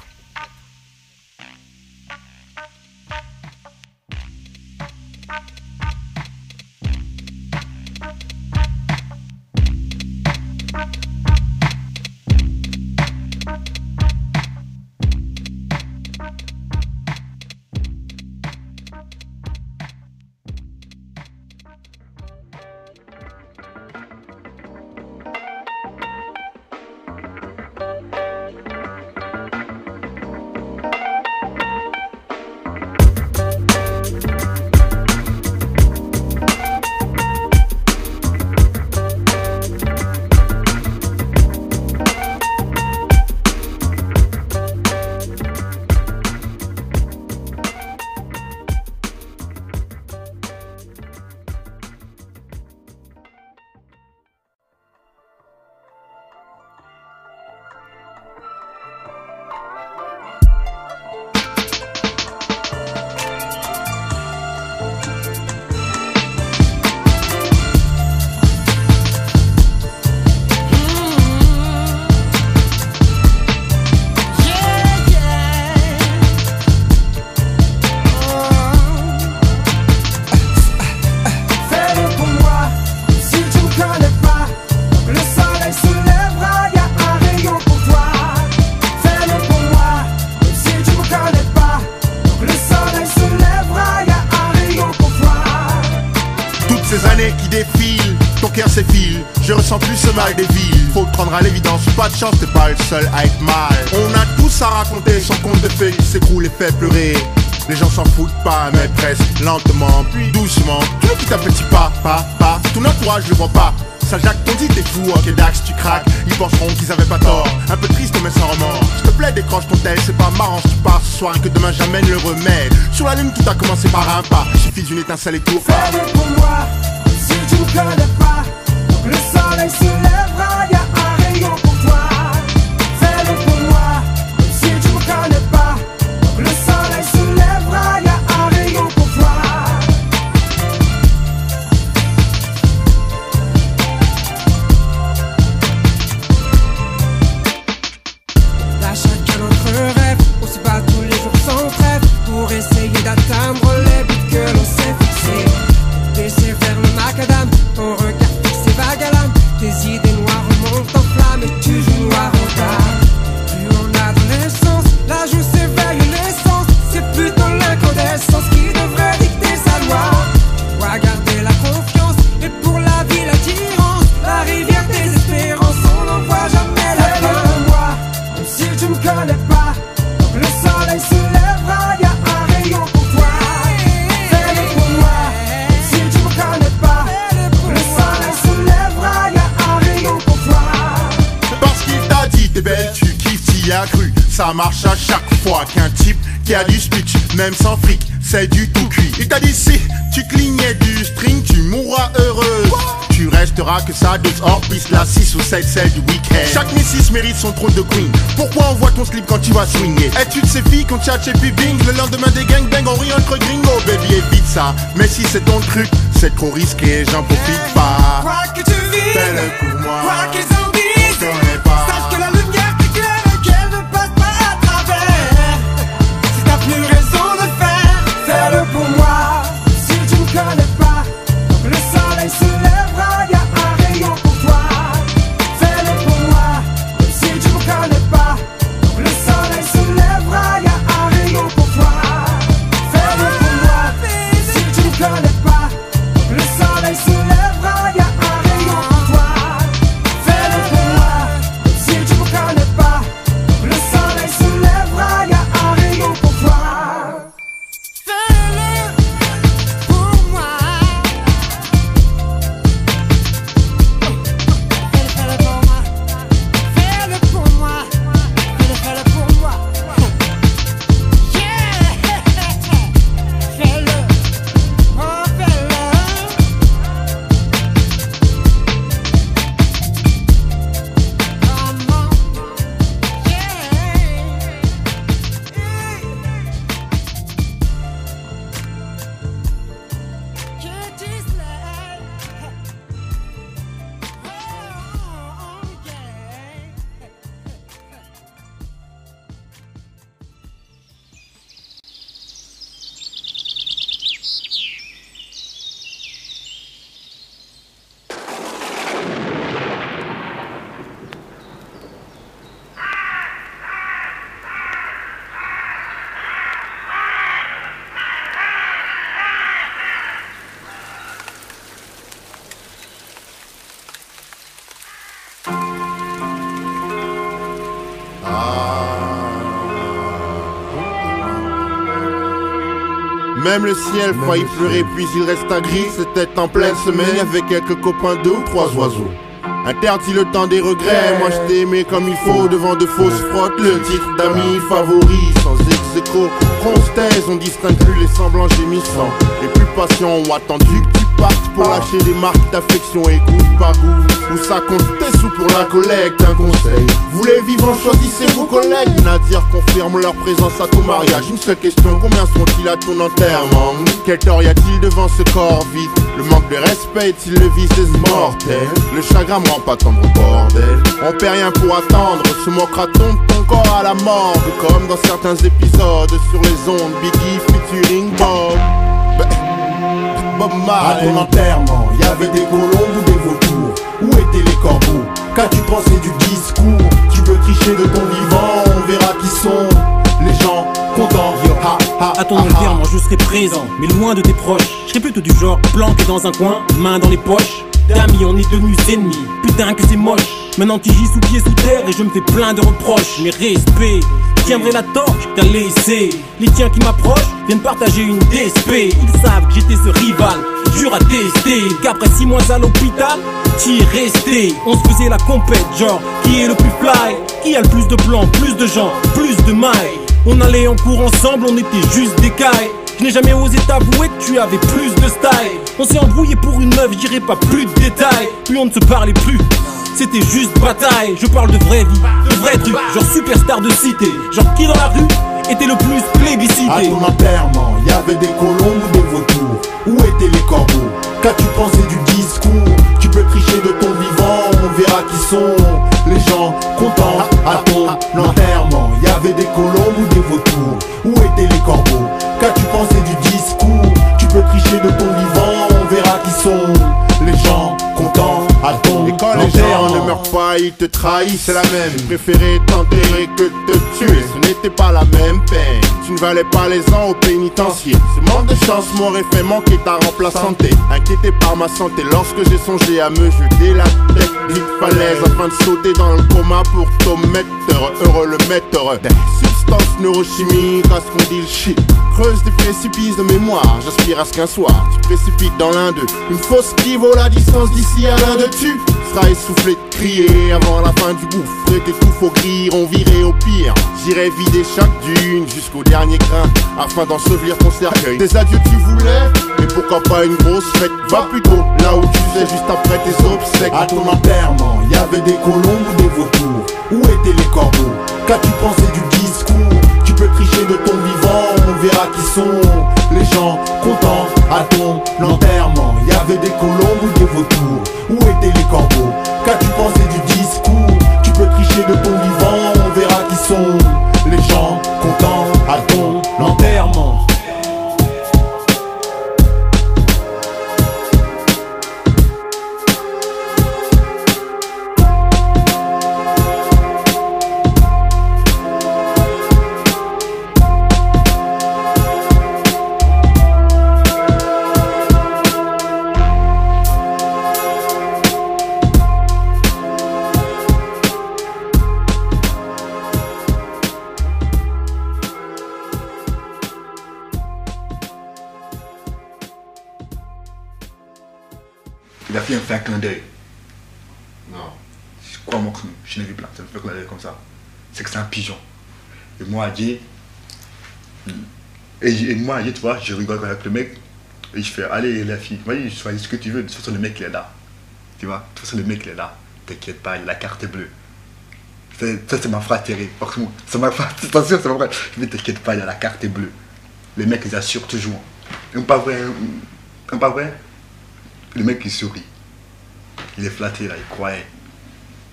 Je ressens plus ce mal des villes. Faut te rendre à l'évidence, pas de chance, t'es pas le seul à être mal. On a tous à raconter, son conte de fées qui s'écroule et fait pleurer. Les gens s'en foutent pas, mais presque lentement, puis doucement. Tout le petit à petit pas. Tout notre entourage le voit pas. Sale Jacques, t'on dit t'es fou, ok Dax, tu craques. Ils penseront qu'ils avaient pas tort. Un peu triste mais sans remords. S'il te plaît, décroche ton tel, c'est pas marrant si tu pars ce soir et que demain j'amène le remède. Sur la lune, tout a commencé par un pas. Suffit d'une étincelle et tout. Fais-le pour moi, si tu me connais pas. Le soleil se lèvera, y'a un rayon pour toi. Fais-le pour moi, si tu me connais pas. Le soleil se lèvera, y'a un rayon pour toi. Là chacun notre rêve, on se bat tous les jours sans trêve pour essayer d'atteindre les buts que l'on s'est fixés. Baisser vers le macadam, ton regard vague à l'âme, tes idées noires remontent en flamme et tu joues noir en tard. Plus on a de l'essence, la joue s'éveille l'essence, c'est plutôt l'incandescence qui Ça marche à chaque fois qu'un type qui a du speech, même sans fric, c'est du tout cuit. Il t'a dit si tu clignais du string, tu mourras heureuse. Tu resteras que ça dose hors piste, la 6 ou 7 celle du week-end. Chaque Missis mérite son trône de queen. Pourquoi on voit ton slip quand tu vas swinger? Es-tu de ces filles qu'on tchatche et puis bing? Le lendemain des gangbangs on rit entre gringos. Baby évite ça, mais si c'est ton truc, c'est trop risqué, j'en profite pas. Quoi que tu vis, fais-le pour moi. quoi qu'ils en disent, sache que la lumière t'éclaire et qu'elle ne passe pas à travers. Si t'as plus raison de faire, fais-le pour moi. Si tu me connais pas, donc le soleil se lèvera, y'a un rayon pour toi. Fais-le pour moi, même si tu me connais pas, donc le soleil se lèvera, y'a un rayon pour toi. Fais-le pour moi, si tu me connais pas, donc le soleil se lèvera, y'a un rayon pour toi. Fais-le pour moi, même si tu me connais pas, donc le soleil se lèvera, y'a un rayon pour toi. Fais-le pour moi. Fais-le pour moi. Fais-le pour moi. Fais-le pour moi. Yeah. Fais-le. Oh, fais-le. Maman. Même le ciel faillit pleurer puis il resta gris. C'était en pleine semaine avec quelques copains, 2 ou 3 oiseaux. Interdit le temps des regrets, moi je t'ai aimé comme il faut. Devant de fausses frottes, le titre d'amis favori. Sans ex-écho, on se taise, on distingue plus les semblants gémissants. Les plus patients ont attendu que tu partes pour lâcher des marques d'affection. Écoute par goût, où ça compte tes sous pour la collecte. Un conseil, vous les vivants choisissez vos collègues. Nadir confirme leur présence à ton mariage. Une seule question, combien seront-ils à ton enterrement? Quel tort y a-t-il devant ce corps vide? Le manque de respect est-il le vice des mortels? Le chagrin me rend pas tendre au bordel. On perd rien pour attendre, se moquera-t-on de ton corps à la morgue? Comme dans certains épisodes sur les ondes, Biggie featuring Bob. Bob Marley. À ton enterrement, y'avait des colombes ou des vautours? Où étaient les corbeaux? Qu'as-tu pensé du discours? Tu peux tricher de ton vivant, on verra qui sont les gens contents. À ton enterrement, je serai présent, mais loin de tes proches. Je serai plutôt du genre planqué dans un coin, main dans les poches. D'amis, on est devenus ennemis, putain que c'est moche. Maintenant tu gis sous pied sous terre et je me fais plein de reproches. Mais respect, je tiendrai la torche que t'as laissé. Les tiens qui m'approchent viennent partager une DSP. Ils savent que j'étais ce rival, dur à tester. Qu'après 6 mois à l'hôpital, t'y es resté. On se faisait la compète, genre qui est le plus fly, qui a le plus de plans, plus de gens, plus de mailles. On allait en cours ensemble, on était juste des cailles. Je n'ai jamais osé t'avouer que tu avais plus de style. On s'est embrouillé pour une meuf, j'irai pas plus de détails. Puis on ne se parlait plus, c'était juste bataille. Je parle de vraie vie, de vrais trucs, genre superstar de cité. Genre qui dans la rue était le plus plébiscité. À ton enterrement, y'avait des colombes ou des vautours? Où étaient les corbeaux? Qu'as-tu pensé du discours? Tu peux tricher de ton vivant, on verra qui sont les gens contents. À ton enterrement, y'avait des colombes ou des vautours? Où étaient les corbeaux? Qu'as-tu pensé du discours? Tu peux tricher de ton vivant, on verra qui sont les gens contents. À ton Et quand les gens ne meurent pas, ils te trahissent, c'est la même. Ils préféraient t'enterrer que te tuer, ce n'était pas la même peine. Tu ne valais pas les ans au pénitencier. Ce manque de chance m'aurait fait manquer ta remplaçante. Inquiété par ma santé lorsque j'ai songé à me jeter la tête d'une falaise afin de sauter dans le coma pour te mettre heureux le maître. substance neurochimique à ce qu'on dit le shit. Creuse des précipices de mémoire, j'aspire à ce qu'un soir tu précipites dans l'un d'eux. Une fosse qui vaut la distance d'ici à l'un de tu seras essoufflé de crier avant la fin du gouffre. Et tes coups faut griront virer au pire. J'irai vider chaque dune jusqu'au dernier grain afin d'ensevelir ton cercueil. Des adieux tu voulais, mais pourquoi pas une grosse fête? Va plutôt là où tu sais juste après tes obsèques. À ton enterrement, y'avait des colombes ou des vautours? Où étaient les corbeaux? Qu'as-tu pensé du discours? Tu peux tricher de ton vivant, on verra qui sont les gens contents. À ton enterrement, y'avait des colombes ou des vautours? Où étaient les corbeaux? Qu'as-tu pensé du discours? Tu peux tricher de ton vivant, on verra qui sont les gens contents. À ton enterrement. La fille me fait un clin d'œil. Non. Crois-moi que je n'ai vu plein. Ça me fait un clin d'œil comme ça. C'est que c'est un pigeon. Et moi, Dieu, tu vois, je rigole avec le mec. Et je fais, allez, la fille, vas-y, choisis ce que tu veux. De toute façon, le mec, il est là. Tu vois, de toute façon, le mec, il est là. T'inquiète pas, la carte est bleue. Ça, c'est ma fratrie. C'est ma fratrie. Attention, c'est ma fratrie. Mais t'inquiète pas, la carte est bleue. Les mecs, ils assurent toujours. Pas vrai. Le mec, il sourit. Il est flatté, là, il croyait.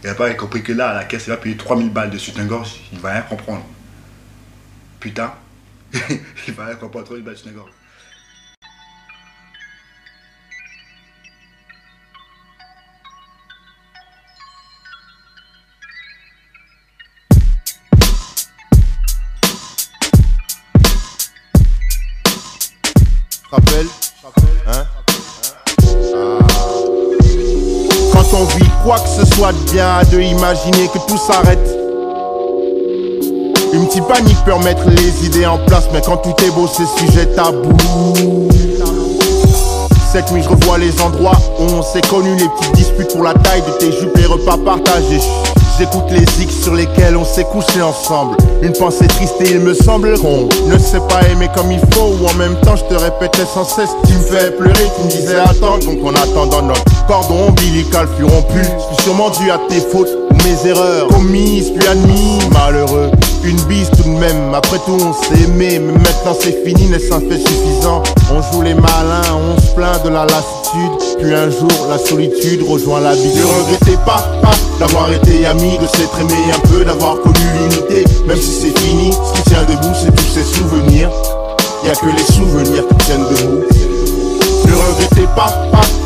Il n'a pas compris que là, à la caisse, il va payer 3000 balles de soutien-gorge. Il va rien comprendre. Putain. Il va rien comprendre, 3000 balles de soutien-gorge. Rappelle, hein? Quand on vit quoi que ce soit de bien, de imaginer que tout s'arrête. Une petite panique peut remettre les idées en place, mais quand tout est beau, c'est sujet tabou. Cette nuit, je revois les endroits où on s'est connus, les petites disputes pour la taille de tes jupes, les repas partagés. J'écoute les X sur lesquels on s'est couché ensemble. Une pensée triste et il me semble qu'on ne sait pas aimer comme il faut. Ou en même temps je te répétais sans cesse. Tu me fais pleurer, tu me disais attends. Donc en attendant notre cordon ombilical fut rompu. C'est sûrement dû à tes fautes ou mes erreurs commises puis admis. Malheureux, une bise tout de même. Après tout on s'est aimé, mais maintenant c'est fini, n'est-ce un fait suffisant? On joue les malins, on se plaint de la lassitude. Puis un jour la solitude rejoint l'habitude. Ne regrettez pas d'avoir été amis, de s'être aimé un peu, d'avoir connu l'unité. Même si c'est fini, ce qui tient debout c'est tous ces souvenirs. Y'a que les souvenirs qui tiennent debout. Ne regrettez pas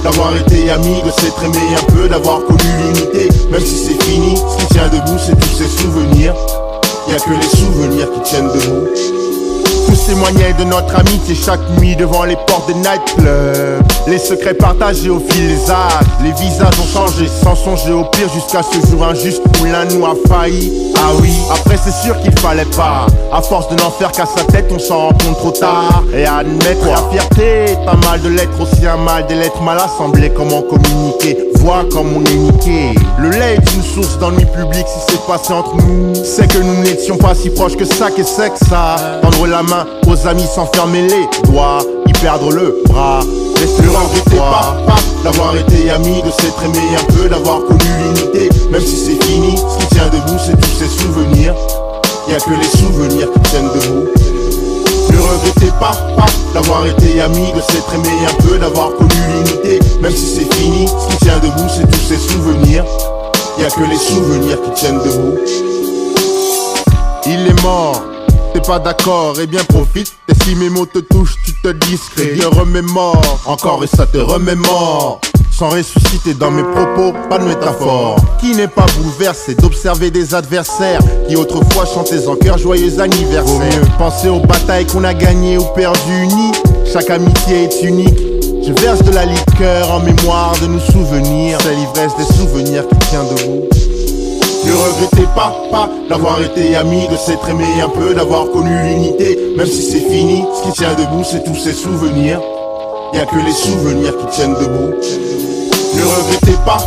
d'avoir été amis, de s'être aimé un peu, d'avoir connu l'unité. Même si c'est fini, ce qui tient debout c'est tous ces souvenirs. Y'a que les souvenirs qui tiennent debout. Tous témoignaient de notre amitié chaque nuit devant les portes des nightclubs. Les secrets partagés au fil des âges. Les visages ont changé sans songer au pire jusqu'à ce jour injuste où l'un nous a failli. Ah oui, après c'est sûr qu'il fallait pas. À force de n'en faire qu'à sa tête, on s'en rend compte trop tard. Et à admettre la fierté est un mal de lettres, aussi un mal des lettres mal assemblées. Comment communiquer, voir comme on est niqué. Le lait est une source d'ennui public. Si c'est passé entre nous, c'est que nous n'étions pas si proches que ça. Qu'est-ce que c'est que ça? Tendre la main aux amis sans fermer les doigts, y perdre le bras. Ne regrettez pas d'avoir été amis, de s'être aimé un peu, d'avoir connu l'unité. Même si c'est fini, ce qui tient debout c'est tous ces souvenirs. Y'a que les souvenirs qui tiennent debout. Ne regrettez pas d'avoir été amis, de s'être aimé un peu, d'avoir connu l'unité. Même si c'est fini, ce qui tient debout c'est tous ces souvenirs. Y'a que les souvenirs qui tiennent debout. Il est mort. T'es pas d'accord, eh bien profite. Et si mes mots te touchent, tu te discrètes. Je remémore, encore et ça te remémore. Sans ressusciter dans mes propos, pas de métaphore. Qui n'est pas bouleversé d'observer des adversaires qui autrefois chantaient en cœur joyeux anniversaire. Vaut mieux penser aux batailles qu'on a gagnées ou perdues unies. Chaque amitié est unique. Je verse de la liqueur en mémoire de nos souvenirs. C'est l'ivresse des souvenirs qui tient debout. Ne regrettez pas d'avoir été amis, de s'être aimé un peu, d'avoir connu l'unité. Même si c'est fini, ce qui tient debout c'est tous ces souvenirs. Y'a que les souvenirs qui tiennent debout. Ne regrettez pas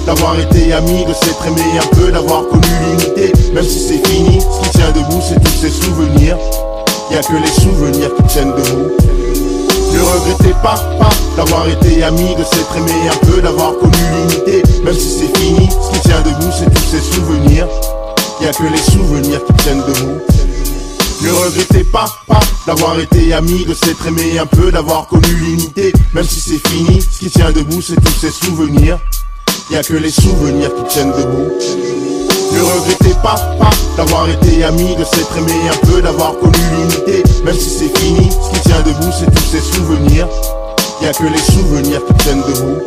d'avoir été amis, de s'être aimé un peu, d'avoir connu l'unité. Même si c'est fini, ce qui tient debout c'est tous ces souvenirs. Y'a que les souvenirs qui tiennent debout. Ne regrettez pas d'avoir été amis, de s'être aimé un peu, d'avoir connu l'unité. Même si c'est fini, ce qui tient debout c'est tous ces souvenirs. Y'a que les souvenirs qui tiennent debout. Ne regrettez pas d'avoir été amis, de s'être aimé un peu, d'avoir connu l'unité. Même si c'est fini, ce qui tient debout c'est tous ces souvenirs. Y'a que les souvenirs qui tiennent debout. Ne regrettez pas d'avoir été amis, de s'être aimé un peu, d'avoir connu l'unité. Même si c'est fini, ce qui tient debout c'est tous ces souvenirs. Y'a que les souvenirs qui tiennent debout.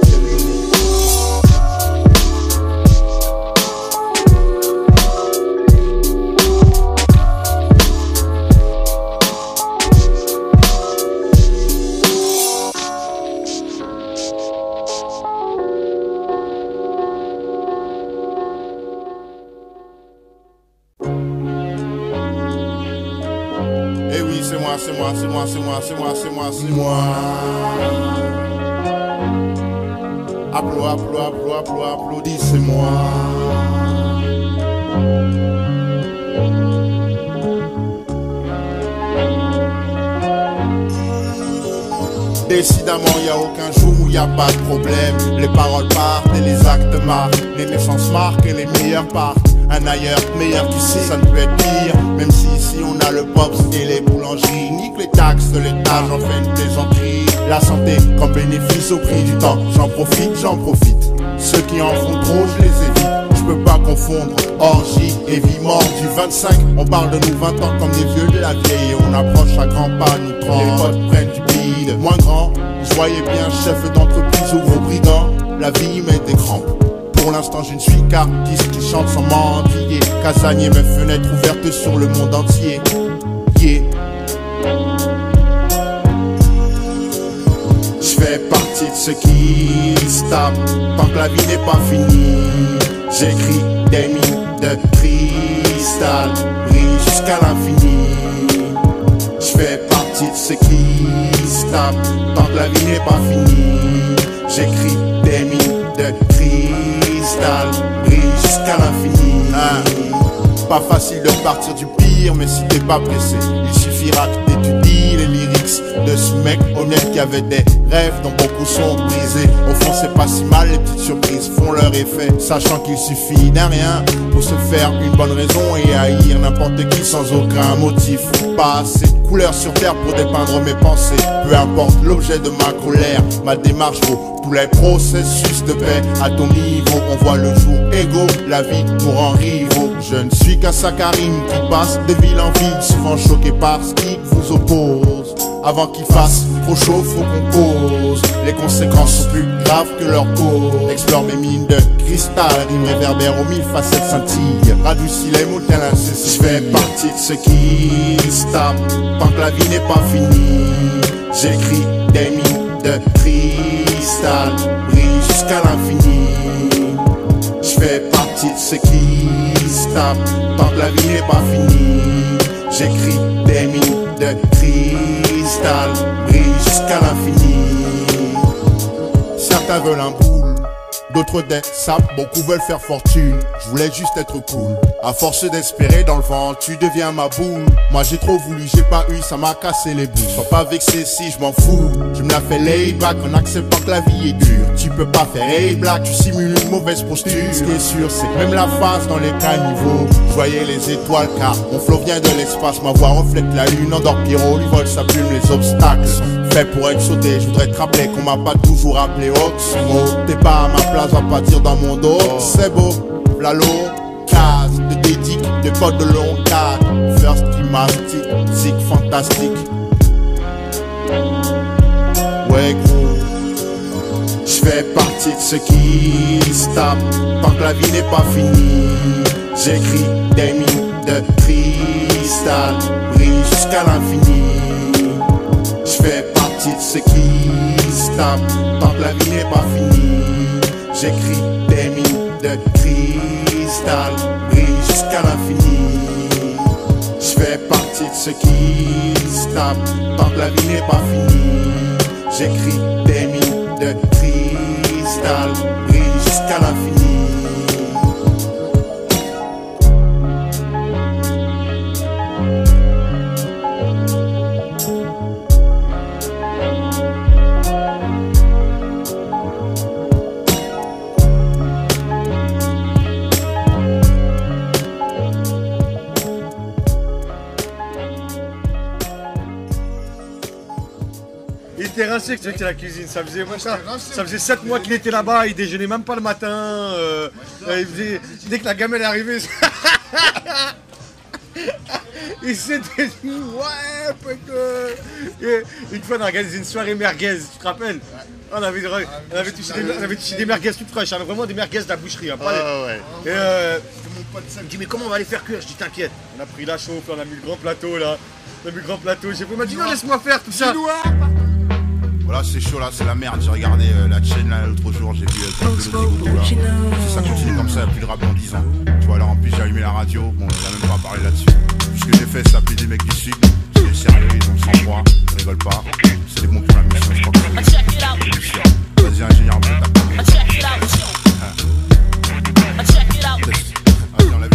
C'est moi. Applaudissez-moi. Décidément, y a aucun jour où y a pas de problème. Les paroles partent et les actes marquent. Les naissances marquent et les meilleurs partent. Un ailleurs meilleur qu'ici, ça ne peut être pire. Même si ici on a le pops et les boulangeries. Nique les taxes de l'État, j'en fais une plaisanterie. La santé comme bénéfice au prix du temps. J'en profite. Ceux qui en font trop, je les évite. Je peux pas confondre orgie et vie mort du 25. On parle de nous 20 ans comme des vieux de la vieille. Et on approche à grands pas, nous 30. Les potes prennent du bide. Moins grand, vous voyez bien, chef d'entreprise ou gros brigand. La vie met des crampes. Pour l'instant je ne suis qu'artiste qui chante sans mendier. Casanier, mes fenêtres ouvertes sur le monde entier. Yeah. Je fais partie de ceux qui se tapent tant que la vie n'est pas finie. J'écris des mines de cristal, brille jusqu'à l'infini. Je fais partie de ceux qui se tapent tant que la vie n'est pas finie. J'écris des mines de cristal, brille jusqu'à l'infini. Pas facile de partir du pire, mais si t'es pas pressé, il suffira que t'étudies les lyrics de ce mec honnête qui avait des rêves dont beaucoup sont brisés. Au fond c'est pas si mal, les petites surprises font leur effet, sachant qu'il suffit d'un rien pour se faire une bonne raison et haïr n'importe qui sans aucun motif. Pas assez de couleurs sur terre pour dépeindre mes pensées. Peu importe l'objet de ma colère, ma démarche vaut tous les processus de paix à ton niveau. On voit le jour égaux, la vie pour en rivaux. Je ne suis qu'un saccharine qui passe de ville en ville, souvent choqué par ce qui vous oppose. Avant qu'il fasse trop chaud, faut qu'on cause. Les conséquences sont plus graves que leur cause. Explore mes mines de cristal, rime réverbère aux 1000 facettes scintillent. Radoucis les mots tel un cécile. Je fais partie de ceux qui se tapent tant que la vie n'est pas finie. J'écris des mines de cristal, brille jusqu'à l'infini. Je fais partie de ceux qui se tapent tant que la vie n'est pas finie. J'écris des mines de cristal, brille jusqu'à l'infini. Certains veulent un boule, d'autres des sapes, beaucoup veulent faire fortune. Je voulais juste être cool. À force d'espérer dans le vent, tu deviens ma boule. Moi j'ai trop voulu, j'ai pas eu, ça m'a cassé les boules. Sois pas vexé si je m'en fous. Je me la fais laid back en acceptant que la vie est dure. Tu peux pas faire hey black, tu simules une mauvaise posture. Ce qui est sûr, c'est que même la face dans les caniveaux. Je voyais les étoiles car mon flow vient de l'espace. Ma voix reflète la lune, endort Pierrot, lui vole sa plume. Les obstacles sont faits pour être sautés. Je voudrais te rappeler qu'on m'a pas toujours appelé Oxmo. T'es pas à ma place, va pas dire dans mon dos. C'est beau, Vlalo, case de dédic, de code de long cadre. First qui mastique, zik fantastique. Ouais gros, j'fais partie de ceux qui se tapent tant que la vie n'est pas finie. J'écris des mines de cristal, brille jusqu'à l'infini. J'fais partie de ceux qui se tapent tant que la vie n'est pas finie. J'écris des mines de cristal, jusqu'à l'infini. Je fais partie de ceux qui se tapent tant que la vie n'est pas finie. J'écris des mines de cristal, brille jusqu'à l'infini. Il était rincé que tu étais à la cuisine, ça faisait 7 mois qu'il était là-bas, il déjeunait même pas le matin, dès que la gamelle est arrivée, il s'était dit ouais putain. Une fois on a organisé une soirée merguez, tu te rappelles? On avait touché des merguez toutes fraîches, vraiment des merguez de la boucherie. Hein, et il me dit mais comment on va les faire cuire? Je dis t'inquiète, on a pris la chauffe, on a mis le grand plateau là, il m'a dit non laisse-moi faire tout ça. Voilà, c'est chaud là, c'est la merde. J'ai regardé la chaîne là l'autre jour, j'ai vu le Zigoto là. Si ça continue comme ça, il n'y a plus de rap dans 10 ans. Tu vois, alors en plus j'ai allumé la radio, bon, on a même pas parlé là-dessus. Tout ce que j'ai fait, c'est appeler des mecs du sud. C'est des sérieux, ils ont le sang-froid, ils rigolent pas. C'est des bons pour la mission, je crois que c'est. Vas-y, ingénieur, bon, t'as pas. Vas-y, on l'a vu.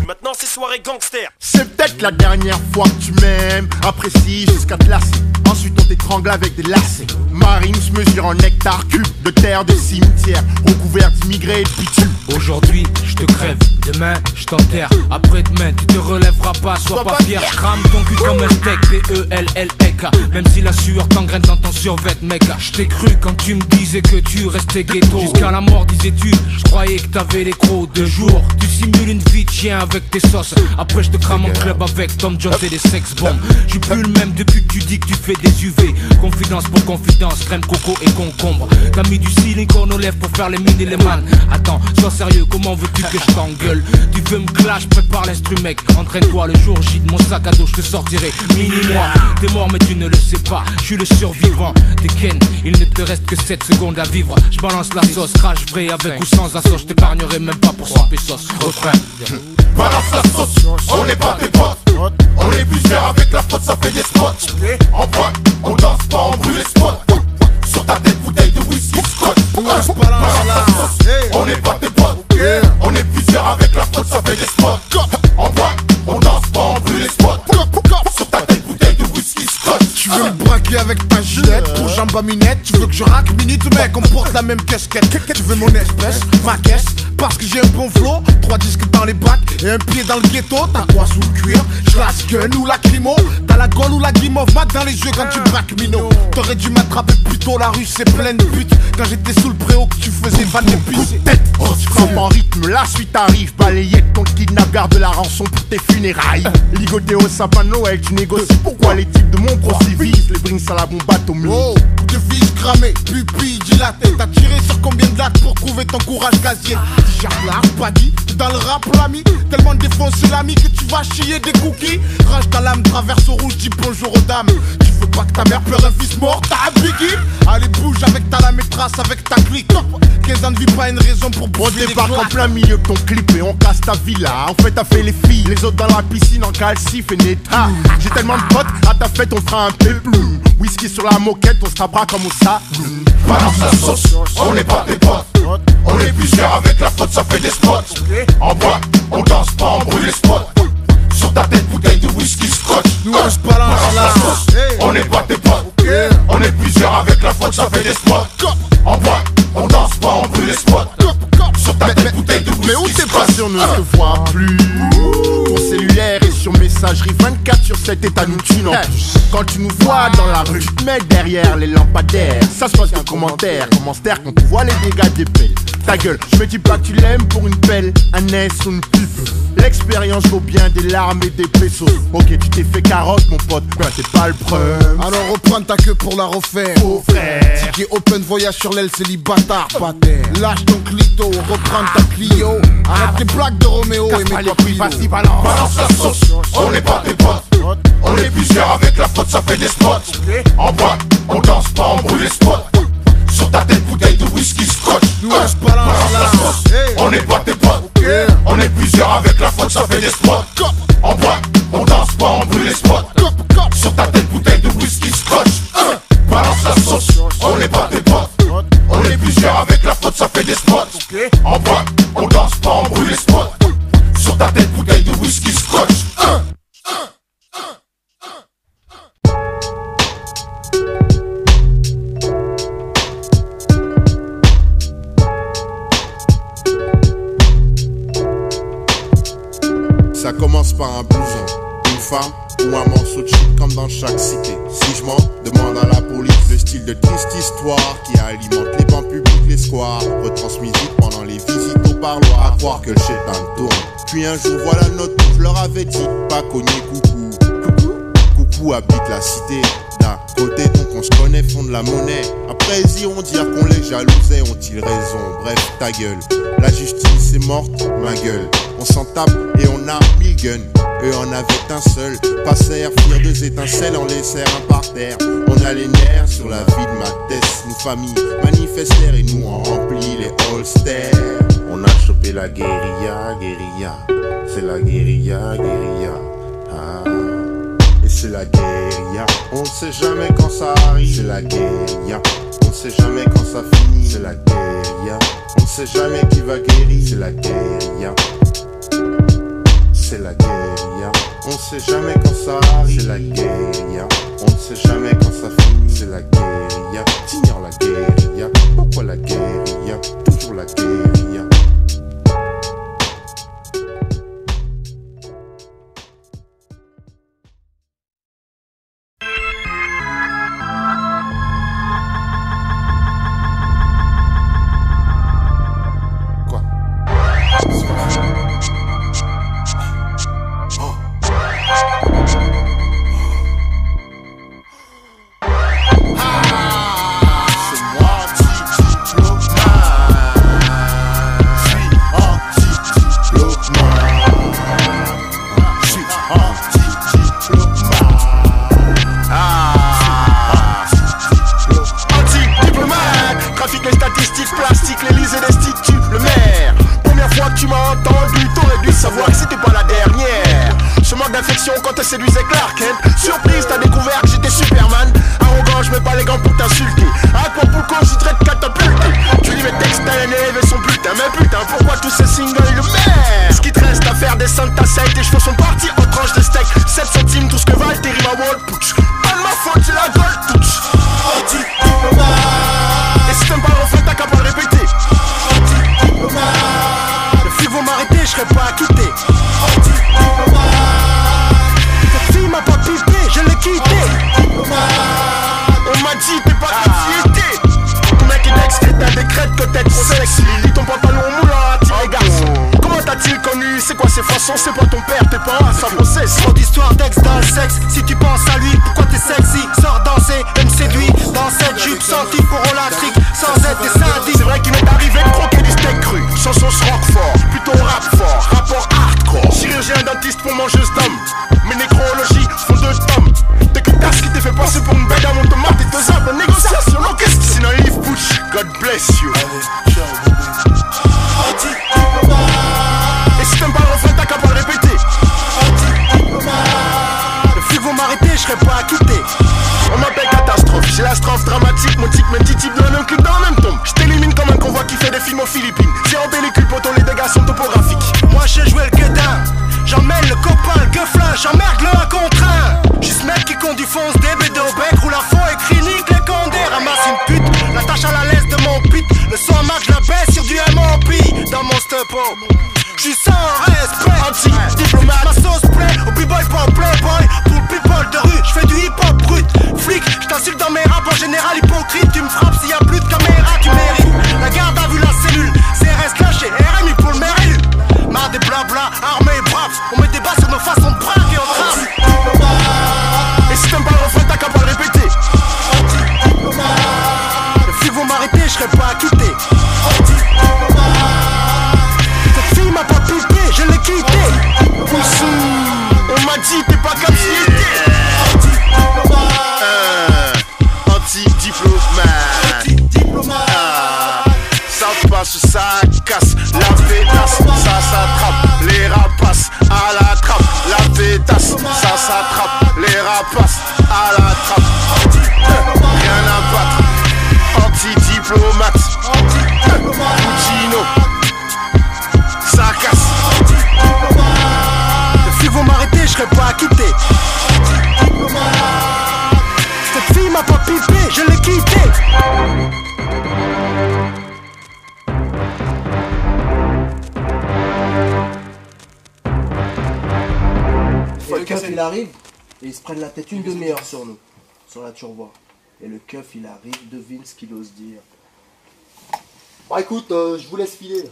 Maintenant c'est soirée gangster. C'est peut-être la dernière fois que tu m'aimes. Apprécie jusqu'à te lasser. Ensuite on t'étrangle avec des lacets. Marine se mesure en hectares cubes de terre de cimetière recouvert d'immigrés et de bitume. Aujourd'hui je te crève, demain je t'enterre. Après-demain tu te relèveras pas, sois pas fier. Crame ton cul comme un steak, P-E-L-L-E-K. Même si la sueur t'engraine dans ton survêt, mec. Je t'ai cru quand tu me disais que tu restais ghetto. Jusqu'à la mort disais-tu, je croyais que t'avais les crocs. De jour tu simules une vie de chien avec tes sauces. Après je te crame en club avec Tom Jones et des sex bombes. Je suis plus le même depuis que tu dis que tu fais des UV. Confidence pour confidence, crème coco et concombre. T'as mis du silicone aux lèvres pour faire les mini les man. Attends, sois sérieux, comment veux-tu que je t'engueule? Tu veux me clash, prépare l'instru mec. Entraîne-toi le jour J de mon sac à dos, je te sortirai mini-moi. T'es mort mais tu ne le sais pas, je suis le survivant. T'es Ken, il ne te reste que 7 secondes à vivre. Je balance la sauce, crash vrai avec ou sans assaut. Je t'épargnerai même pas pour 100 pesos. Refrain. Balance la sauce, on n'est pas tes potes. On est plusieurs avec la faute, ça fait des spots. En boîte, on danse pas, on brûle les spots. Sur ta tête, bouteille de whisky, scotch. Balance la sauce, on n'est pas tes potes. On est plusieurs avec la faute, ça fait des spots. En boîte, on danse pas, on brûle les spots. Sur ta tête, bouteille de whisky, scotch. Tu veux me braquer avec ta gilette pour jambes à minette. Tu veux que je raque minute mec, on porte la même casquette. Tu veux mon espèce, ma caisse, parce que j'ai un bon flow. 3 disques dans les bacs et un pied dans le ghetto. T'as quoi sous le cuir, j'lasse gun ou lacrymo. T'as la gueule ou la guimauve, mat dans les yeux quand tu braques minot. T'aurais dû m'attraper plutôt, la rue c'est plein de putes. Quand j'étais sous le préau que tu faisais van d'épices. Oh, tu frappes en rythme, la suite arrive. Balayé de ton kidnap, garde la rançon pour tes funérailles. Ligoté au sapin de Noël, tu négocies. Pourquoi les types de mon pro civilisent les brings à la bombe atomique? Oh, de vis cramé, pupille dilatée. T'as tiré sur combien de dates pour trouver ton courage gazier? Charlard, pas dit, dans le rap l'ami. Tellement défoncé l'ami que tu vas chier des cookies. Range ta lame, traverse au rouge, dis bonjour aux dames. Tu veux pas que ta mère pleure un fils mort, t'as un biggie. Allez bouge avec ta lame et trace avec ta clique. 15 ans de vie, pas une raison pour bouger. On débarque en plein milieu de ton clip et on casse ta villa. En fait t'as fait les filles, les autres dans la piscine en calcif et neta. J'ai tellement de potes, à ta fête on fera un péplum. Whisky sur la moquette, on se tapera comme au ça. Balance la sauce, on n'est pas tes potes. On est plusieurs avec la faute, ça fait des spots. En boîte, on danse pas, on brûle les spots. Sur ta tête, bouteille de whisky, scotch. Balance la sauce, on n'est pas tes potes. On est plusieurs avec la faute, ça fait des spots. En boîte, on danse pas, on brûle les spots. Sur ta tête, bouteille de whisky, mais où t'es passé, on ne te voit plus. Ton cellulaire est sur messagerie 24/7 et t'as nous tu n'en plus. Quand tu nous vois dans la rue, tu te mets derrière les lampadaires. Ça se passe de commentaires, commentaires quand tu vois les dégâts des pelles. Ta gueule, je me dis pas que tu l'aimes pour une pelle, un S ou une pipe. L'expérience vaut bien des larmes et des pesos. Ok, tu t'es fait carotte mon pote, mais t'es pas le preuve. Alors reprends ta queue pour la refaire. Oh frère, ticket open voyage sur l'aile célibataire. Lâche ton clito, reprends ta Clio. Arrête tes plaques de Roméo et mets-toi vas-y, balance la sauce, on n'est pas tes potes. On est plusieurs avec la faute, ça fait des spots. En boîte, on danse pas, on brûle les spots. Sur ta tête, bouteille de whisky, nous on se balance là. On n'est pas tes potes, on est plusieurs avec la faute, ça fait des spots. On boit, on danse pas, on brûle les spots. Sur ta tête, bouteille de whisky scotch. Balance la sauce, on n'est pas tes potes. On est plusieurs avec la faute, ça fait des spots. On boit, on danse pas, on brûle les spots. Sur ta tête, bouteille de whisky scotch. Ça commence par un blouson, une femme ou un morceau de shit comme dans chaque cité. Si je mens, demande à la police. Le style de triste histoire qui alimente les bancs publics, les squares, retransmis vite pendant les visites au parloir. À croire que le chétan tourne. Puis un jour voilà notre tour, je leur avais dit pas cogner coucou. Coucou habite la cité. D'un côté donc on se connaît, font de la monnaie. Après ils iront dire qu'on les jalousait, ont-ils raison? Bref, ta gueule. La justice est morte, ma gueule. On s'en tape et on a 1000 guns. Eux en avaient un seul. Passèrent, firent 2 étincelles, en laissèrent un par terre. On a les nerfs sur la vie de ma tête. Nous familles manifestèrent et nous on remplit les holsters. On a chopé la guérilla, guérilla. C'est la guérilla, guérilla. Ah. Et c'est la guérilla. On ne sait jamais quand ça arrive. C'est la guérilla. On ne sait jamais quand ça finit. C'est la guérilla. On ne sait jamais qui va guérir. C'est la guérilla. C'est la guérilla. On ne sait jamais quand ça arrive. C'est la guérilla. On ne sait jamais quand ça finit. C'est la guérilla. T'ignores la guérilla. Pourquoi la guérilla? Toujours la guérilla. Quand te séduisais Clark Kent. Surprise, t'as découvert que j'étais Superman. Arrogant, je mets pas les gants pour t'insulter. Acapulco, j'y traite catapulter. Tu lis mes textes, t'as élevé son bulletin. Mais putain, pourquoi tous ces singles le merde? Ce qui te reste à faire, descendre ta sec. Tes cheveux sont partis en tranche de steak. 7 centimes, tout ce que valent tes rimes à wall putsch. Pas de ma faute, c'est la gold touch. Et si t'aimes pas le refrain, t'as qu'à pas le répéter. Le flic vont m'arrêter, je serai pas acquitté. M'a pas pipé, je l'ai quitté. On m'a dit t'es pas activité. Ton mec est extrait d'un décret que t'es trop sexy. Lis ton pantalon moulant, tiré garçon. Comment t'as-t-il connu? C'est quoi ces façons? C'est pas ton père, tes parents, ça possède. Trop d'histoires d'ex dans le sexe. Si tu penses à lui, pourquoi t'es sexy? Sors danser, elle me séduit. Dans cette jupe sentie pour Olatrique. Sans être des sadistes. C'est vrai qu'il m'est arrivé de croquer du steak cru. Chanson rock fort, plutôt rap fort. Rapport hardcore. Chirurgien dentiste pour mangeuse d'hommes. Mes nécrologies font 2 tomes. T'es que tasse qui t'est fait passer pour une bête à mon tomate et 2 heures de négociation. Non, qu'est-ce que c'est un livre butch? God bless you. Et si t'aimes pas le refrain, t'as qu'à pas le répéter. Le flic vont m'arrêter, je serai pas acquitté. On m'appelle catastrophe, j'ai la strophe dramatique. Mon tic, mes 10 types dans le même clip dans la même tombe. Je t'élimine comme un convoi qui fait des films aux Philippines. C'est en pellicule, poto, les dégâts sont topographiques. Moi j'ai joué le guédin. J'emmène le copain, le gueuflin, j'emmerde le 1 contre 1. Juste mec qui conduit fonce, DBD au bec, roule à fond et crie nique les condés. Ramasse une pute, l'attache à la laisse de mon pute. Le son à marque, je la baisse sur du MOP. Dans mon step-up, j'suis sans respect. Anti-diplomate, ma sauce plaît au b-boy pas au playboy. Pour le people de rue, j'fais du hip-hop brut. Flic, j't'insulte dans mes raps, en général hypocrite. Tu me frappes s'il y a plus de caméra, tu mérites. La garde a vu la cellule, CRS lâché, RMI s'attrape, les rapaces à la trappe. Rien à battre, anti-diplomate. Puccino, ça casse. Si vous m'arrêtez, je serai pas acquitté. Cette fille m'a pas pipé, je l'ai quitté. Et le keuf il arrive et ils se prennent la tête une demi-heure sur nous, sur la turbo. Et le keuf il arrive, devine ce qu'il ose dire. Bah écoute, je vous laisse filer là.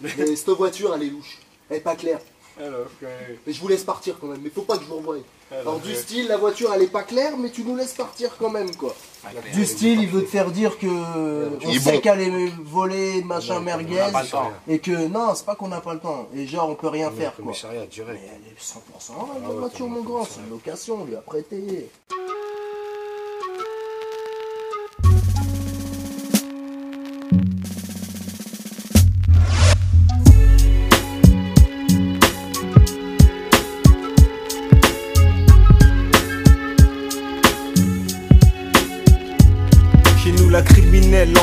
Mais cette voiture elle est louche, elle est pas claire. Mais je vous laisse partir quand même, mais faut pas que je vous revoie. Alors du style, la voiture elle est pas claire, mais tu nous laisses partir quand même quoi. Du style, il veut te faire dire que on sait qu'elle est volée, machin merguez, et que non, c'est pas qu'on n'a pas le temps, et genre on peut rien faire quoi. Mais elle est 100% la voiture mon grand, c'est une location, on lui a prêté. La criminelle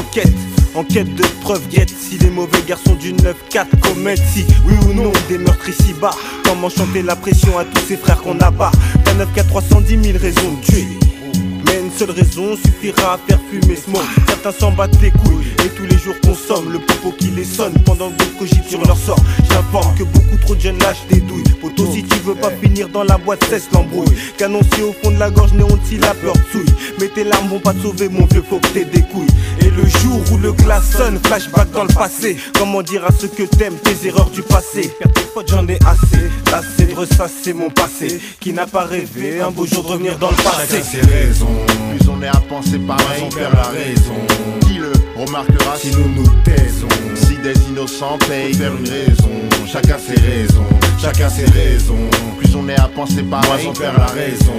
en quête de preuves, guette si les mauvais garçons du 9-4 commettent, si oui ou non des meurtres ici-bas. Comment chanter la pression à tous ces frères qu'on abat. D'un 9-4 310 000 raisons de tuer, mais une seule raison suffira à faire fumer ce monde. Certains s'en battent les couilles et tous les jours consomment le popo qui les sonne pendant que d'autres cogitent sur leur sort. J'informe que beaucoup trop de jeunes lâchent des douilles. Poto, si tu veux pas finir dans la boîte, cesse l'embrouille. Canoncier au fond de la gorge, néon si la peur souille. Mais tes larmes vont pas te sauver mon vieux, faut que t'aies des couilles. Et le jour où le glace sonne, flashback dans le passé. Comment dire à ceux que t'aimes tes erreurs du passé. Faire tes potes j'en ai assez de ressasser mon passé. Qui n'a pas rêvé un beau jour de revenir dans le passé. Chacun ses raisons, plus on est à penser pareil, on perd la raison. Qui le remarquera si nous nous taisons? Si des innocents payent, faire une raison. Chacun ses raisons, chacun ses raisons. Plus on est à penser pareil, on perd la raison.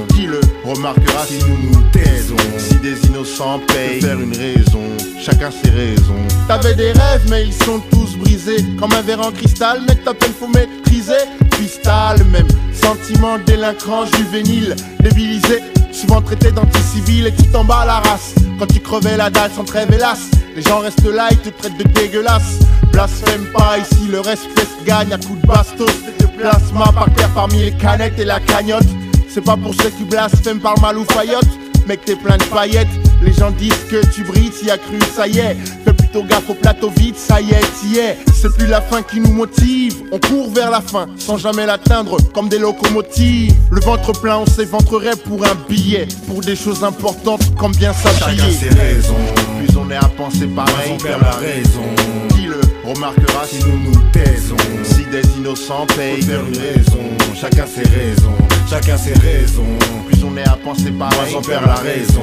Qui le remarquera si nous nous taisons? Si des innocents payent, faire une raison. Chacun ses raisons. T'avais des rêves mais ils sont tous brisés. Comme un verre en cristal, mec ta peine faut maîtriser. Cristal même, sentiment délinquant, juvénile, débilisé. Souvent traité d'anti-civil et tu tombes à la race. Quand tu crevais la dalle sans trêve hélas. Les gens restent là, ils te traitent de dégueulasse. Blasphème pas ici, le respect se gagne à coups de bastos. Plasma par terre parmi les canettes et la cagnotte. C'est pas pour ceux qui blasphèment par mal ou faillotte. Mec t'es plein de paillettes. Les gens disent que tu brilles, t'y as cru, ça y est. Fais plutôt gaffe au plateau vide, ça y est, t'y es. C'est plus la fin qui nous motive. On court vers la fin, sans jamais l'atteindre, comme des locomotives. Le ventre plein, on s'éventrerait pour un billet. Pour des choses importantes, comme bien s'habiller. Chacun ses raisons, plus on est à penser pareil, on perd la raison. Qui le remarquera si nous nous taisons? Si des innocents payent, faire une raison. Chacun ses raisons, chacun ses raisons. Plus on est à penser pareil, on perd la raison.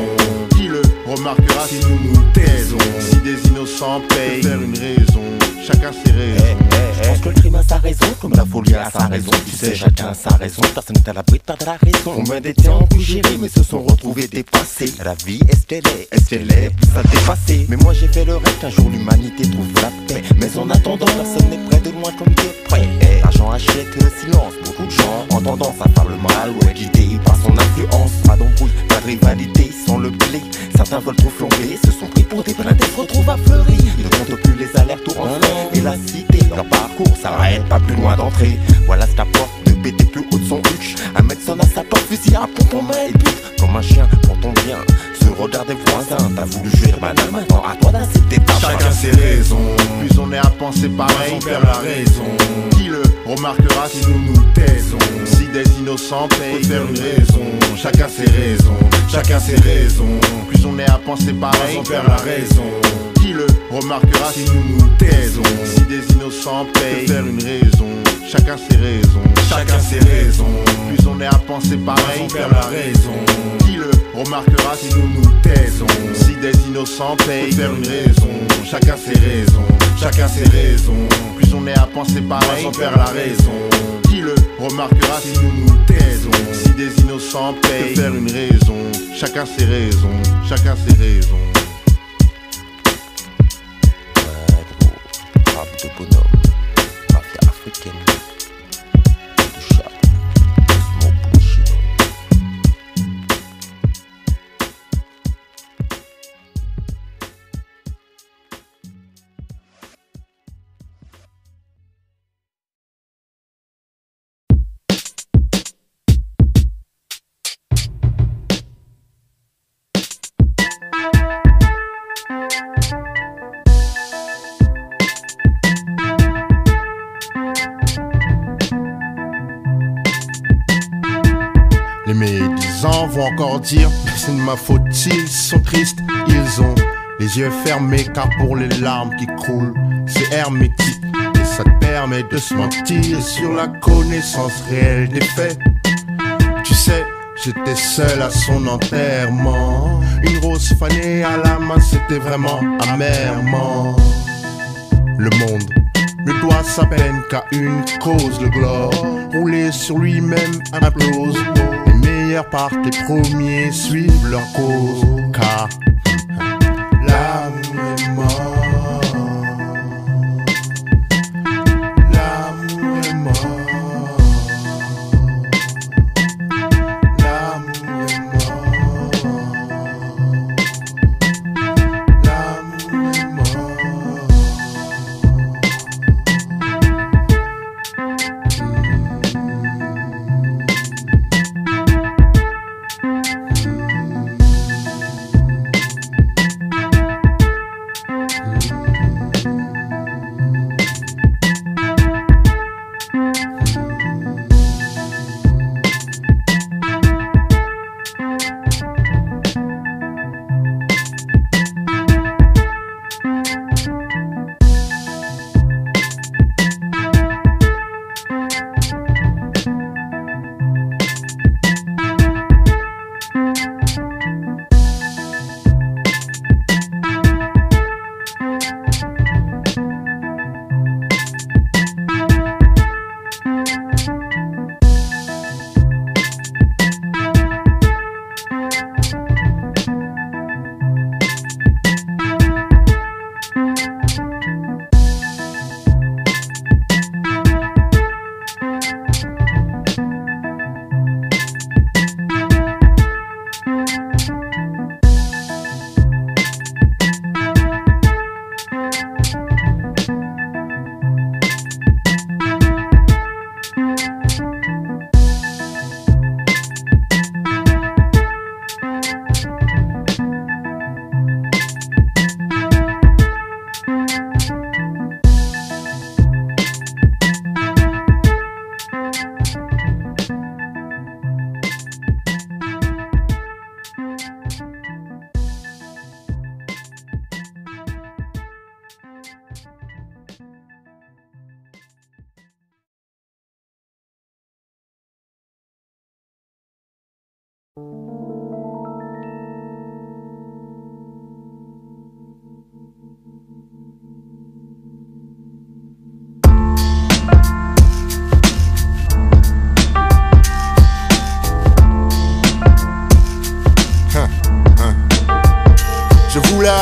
Qui le remarquera si nous nous taisons? Si des innocents payent, faire une raison. Chacun ses raisons. Je pense que le crime a sa raison, comme la folie a sa raison. Tu sais, chacun a sa raison, personne n'est à l'abri de perdre la raison. Combien d'étaient en plus gérés, mais se sont retrouvés dépassés. La vie, est-ce qu'elle est plus à dépasser? Mais moi j'ai fait le rêve qu'un jour l'humanité trouve la paix. Mais en attendant, personne n'est près de loin comme Dieu près. L'argent achète le silence, beaucoup de gens ont tendance à faire le mal ou être guidés par son influence. Pas d'embrouille, pas de rivalité sans le blé. Certains veulent trop flamber, se sont pris pour des blindés, se retrouvent à fleurir. Ils ne comptent plus les alertes ou et la cité, leur parcours s'arrête pas plus loin d'entrer. Voilà ce qu'apporte de péter plus haut de son huche. Un mec sonne à sa porte, fusil à pompe en main et bute comme un chien pour ton bien. Ce regard des voisins, t'as voulu jouer madame, maintenant à toi d'accepter ta fin. Chacun ses raisons, plus on est à penser pareil, on perd la raison. Qui le remarquera si nous nous taisons? Si des innocents payent, faire une raison. Chacun ses raisons, chacun ses raisons. Plus on est à penser pareil, on perd la raison. Qui le remarquera si nous nous taisons? Si des innocents payent, faire une raison. Chacun ses raisons, chacun ses raisons. Plus on est à penser pareil, on perd la raison. Qui le remarquera si nous nous taisons? Si des innocents payent, faire une raison. Chacun ses raisons, chacun ses raisons. Plus on est à penser pareil, on perd la raison. Qui le remarquera si nous nous taisons? Si des innocents payent, faire une raison. Chacun ses raisons, chacun ses raisons. Rap de bonhomme, mafia africaine, de chat, smoke bullshit. Les médisants vont encore dire c'est de ma faute s'ils sont tristes. Ils ont les yeux fermés car pour les larmes qui coulent c'est hermétique. Et ça te permet de se mentir sur la connaissance réelle des faits. Tu sais, j'étais seul à son enterrement. Une rose fanée à la main, c'était vraiment amèrement. Le monde ne doit sa peine qu'à une cause, le globe. Rouler sur lui-même implose. Les meilleurs partent, les premiers suivent leur cause. Car l'amour est mort. L'amour est mort.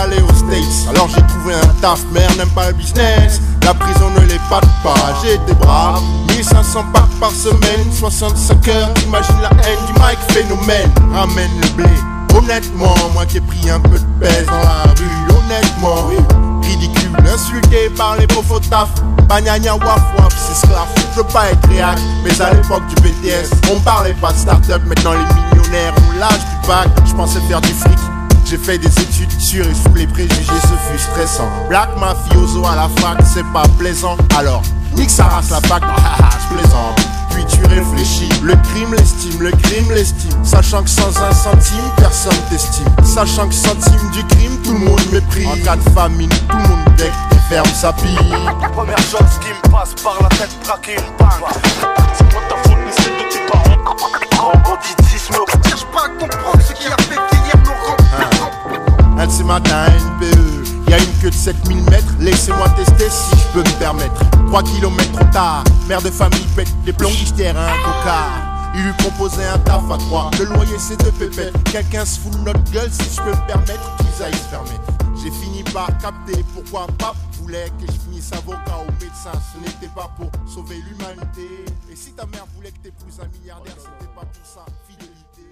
Aller aux States, alors j'ai trouvé un taf, mère n'aime pas le business. La prison ne l'épate pas, j'ai été brave. 1500 packs par semaine, 65 heures, t'imagines la haine du mic phénomène. Ramène le blé, honnêtement, moi qui ai pris un peu de pèse dans la rue, honnêtement, oui. Ridicule, insulté par les beaux faux taf. Bagnagna waf waf, c'est esclave. Je veux pas être réac, mais à l'époque du BTS, on parlait pas de start-up, maintenant les millionnaires ont l'âge du bac. Je pensais faire du fric. J'ai fait des études sûres et sous les préjugés, ce fut stressant. Black mafioso à la fac, c'est pas plaisant. Alors, nique sa race la fac, je plaisante. Puis tu réfléchis, le crime l'estime. Sachant que sans un centime, personne t'estime. Sachant que centime du crime, tout le monde méprise. En cas de famine, tout le monde deck et ferme sa pile. Première chose qui me passe par la tête, braquer une banque. C'est pas ta faute, mais c'est de tes parents. Grand banditisme, ne cherche pas à comprendre ce qui a fait vieillir nos rangs. Un de ces matins NPE, y'a une queue de 7000 mètres, laissez-moi tester si je peux me permettre. 3 kilomètres trop tard, mère de famille pète des plombs du terrain, coca. Il lui proposait un taf à 3, le loyer c'est 2 pépettes. Quelqu'un se fout de notre gueule si je peux me permettre qu'ils aillent se fermer. J'ai fini par capter pourquoi Pape voulait que je finisse avocat ou médecin. Ce n'était pas pour sauver l'humanité. Et si ta mère voulait que t'épouses un milliardaire, c'était pas pour ça, fidélité.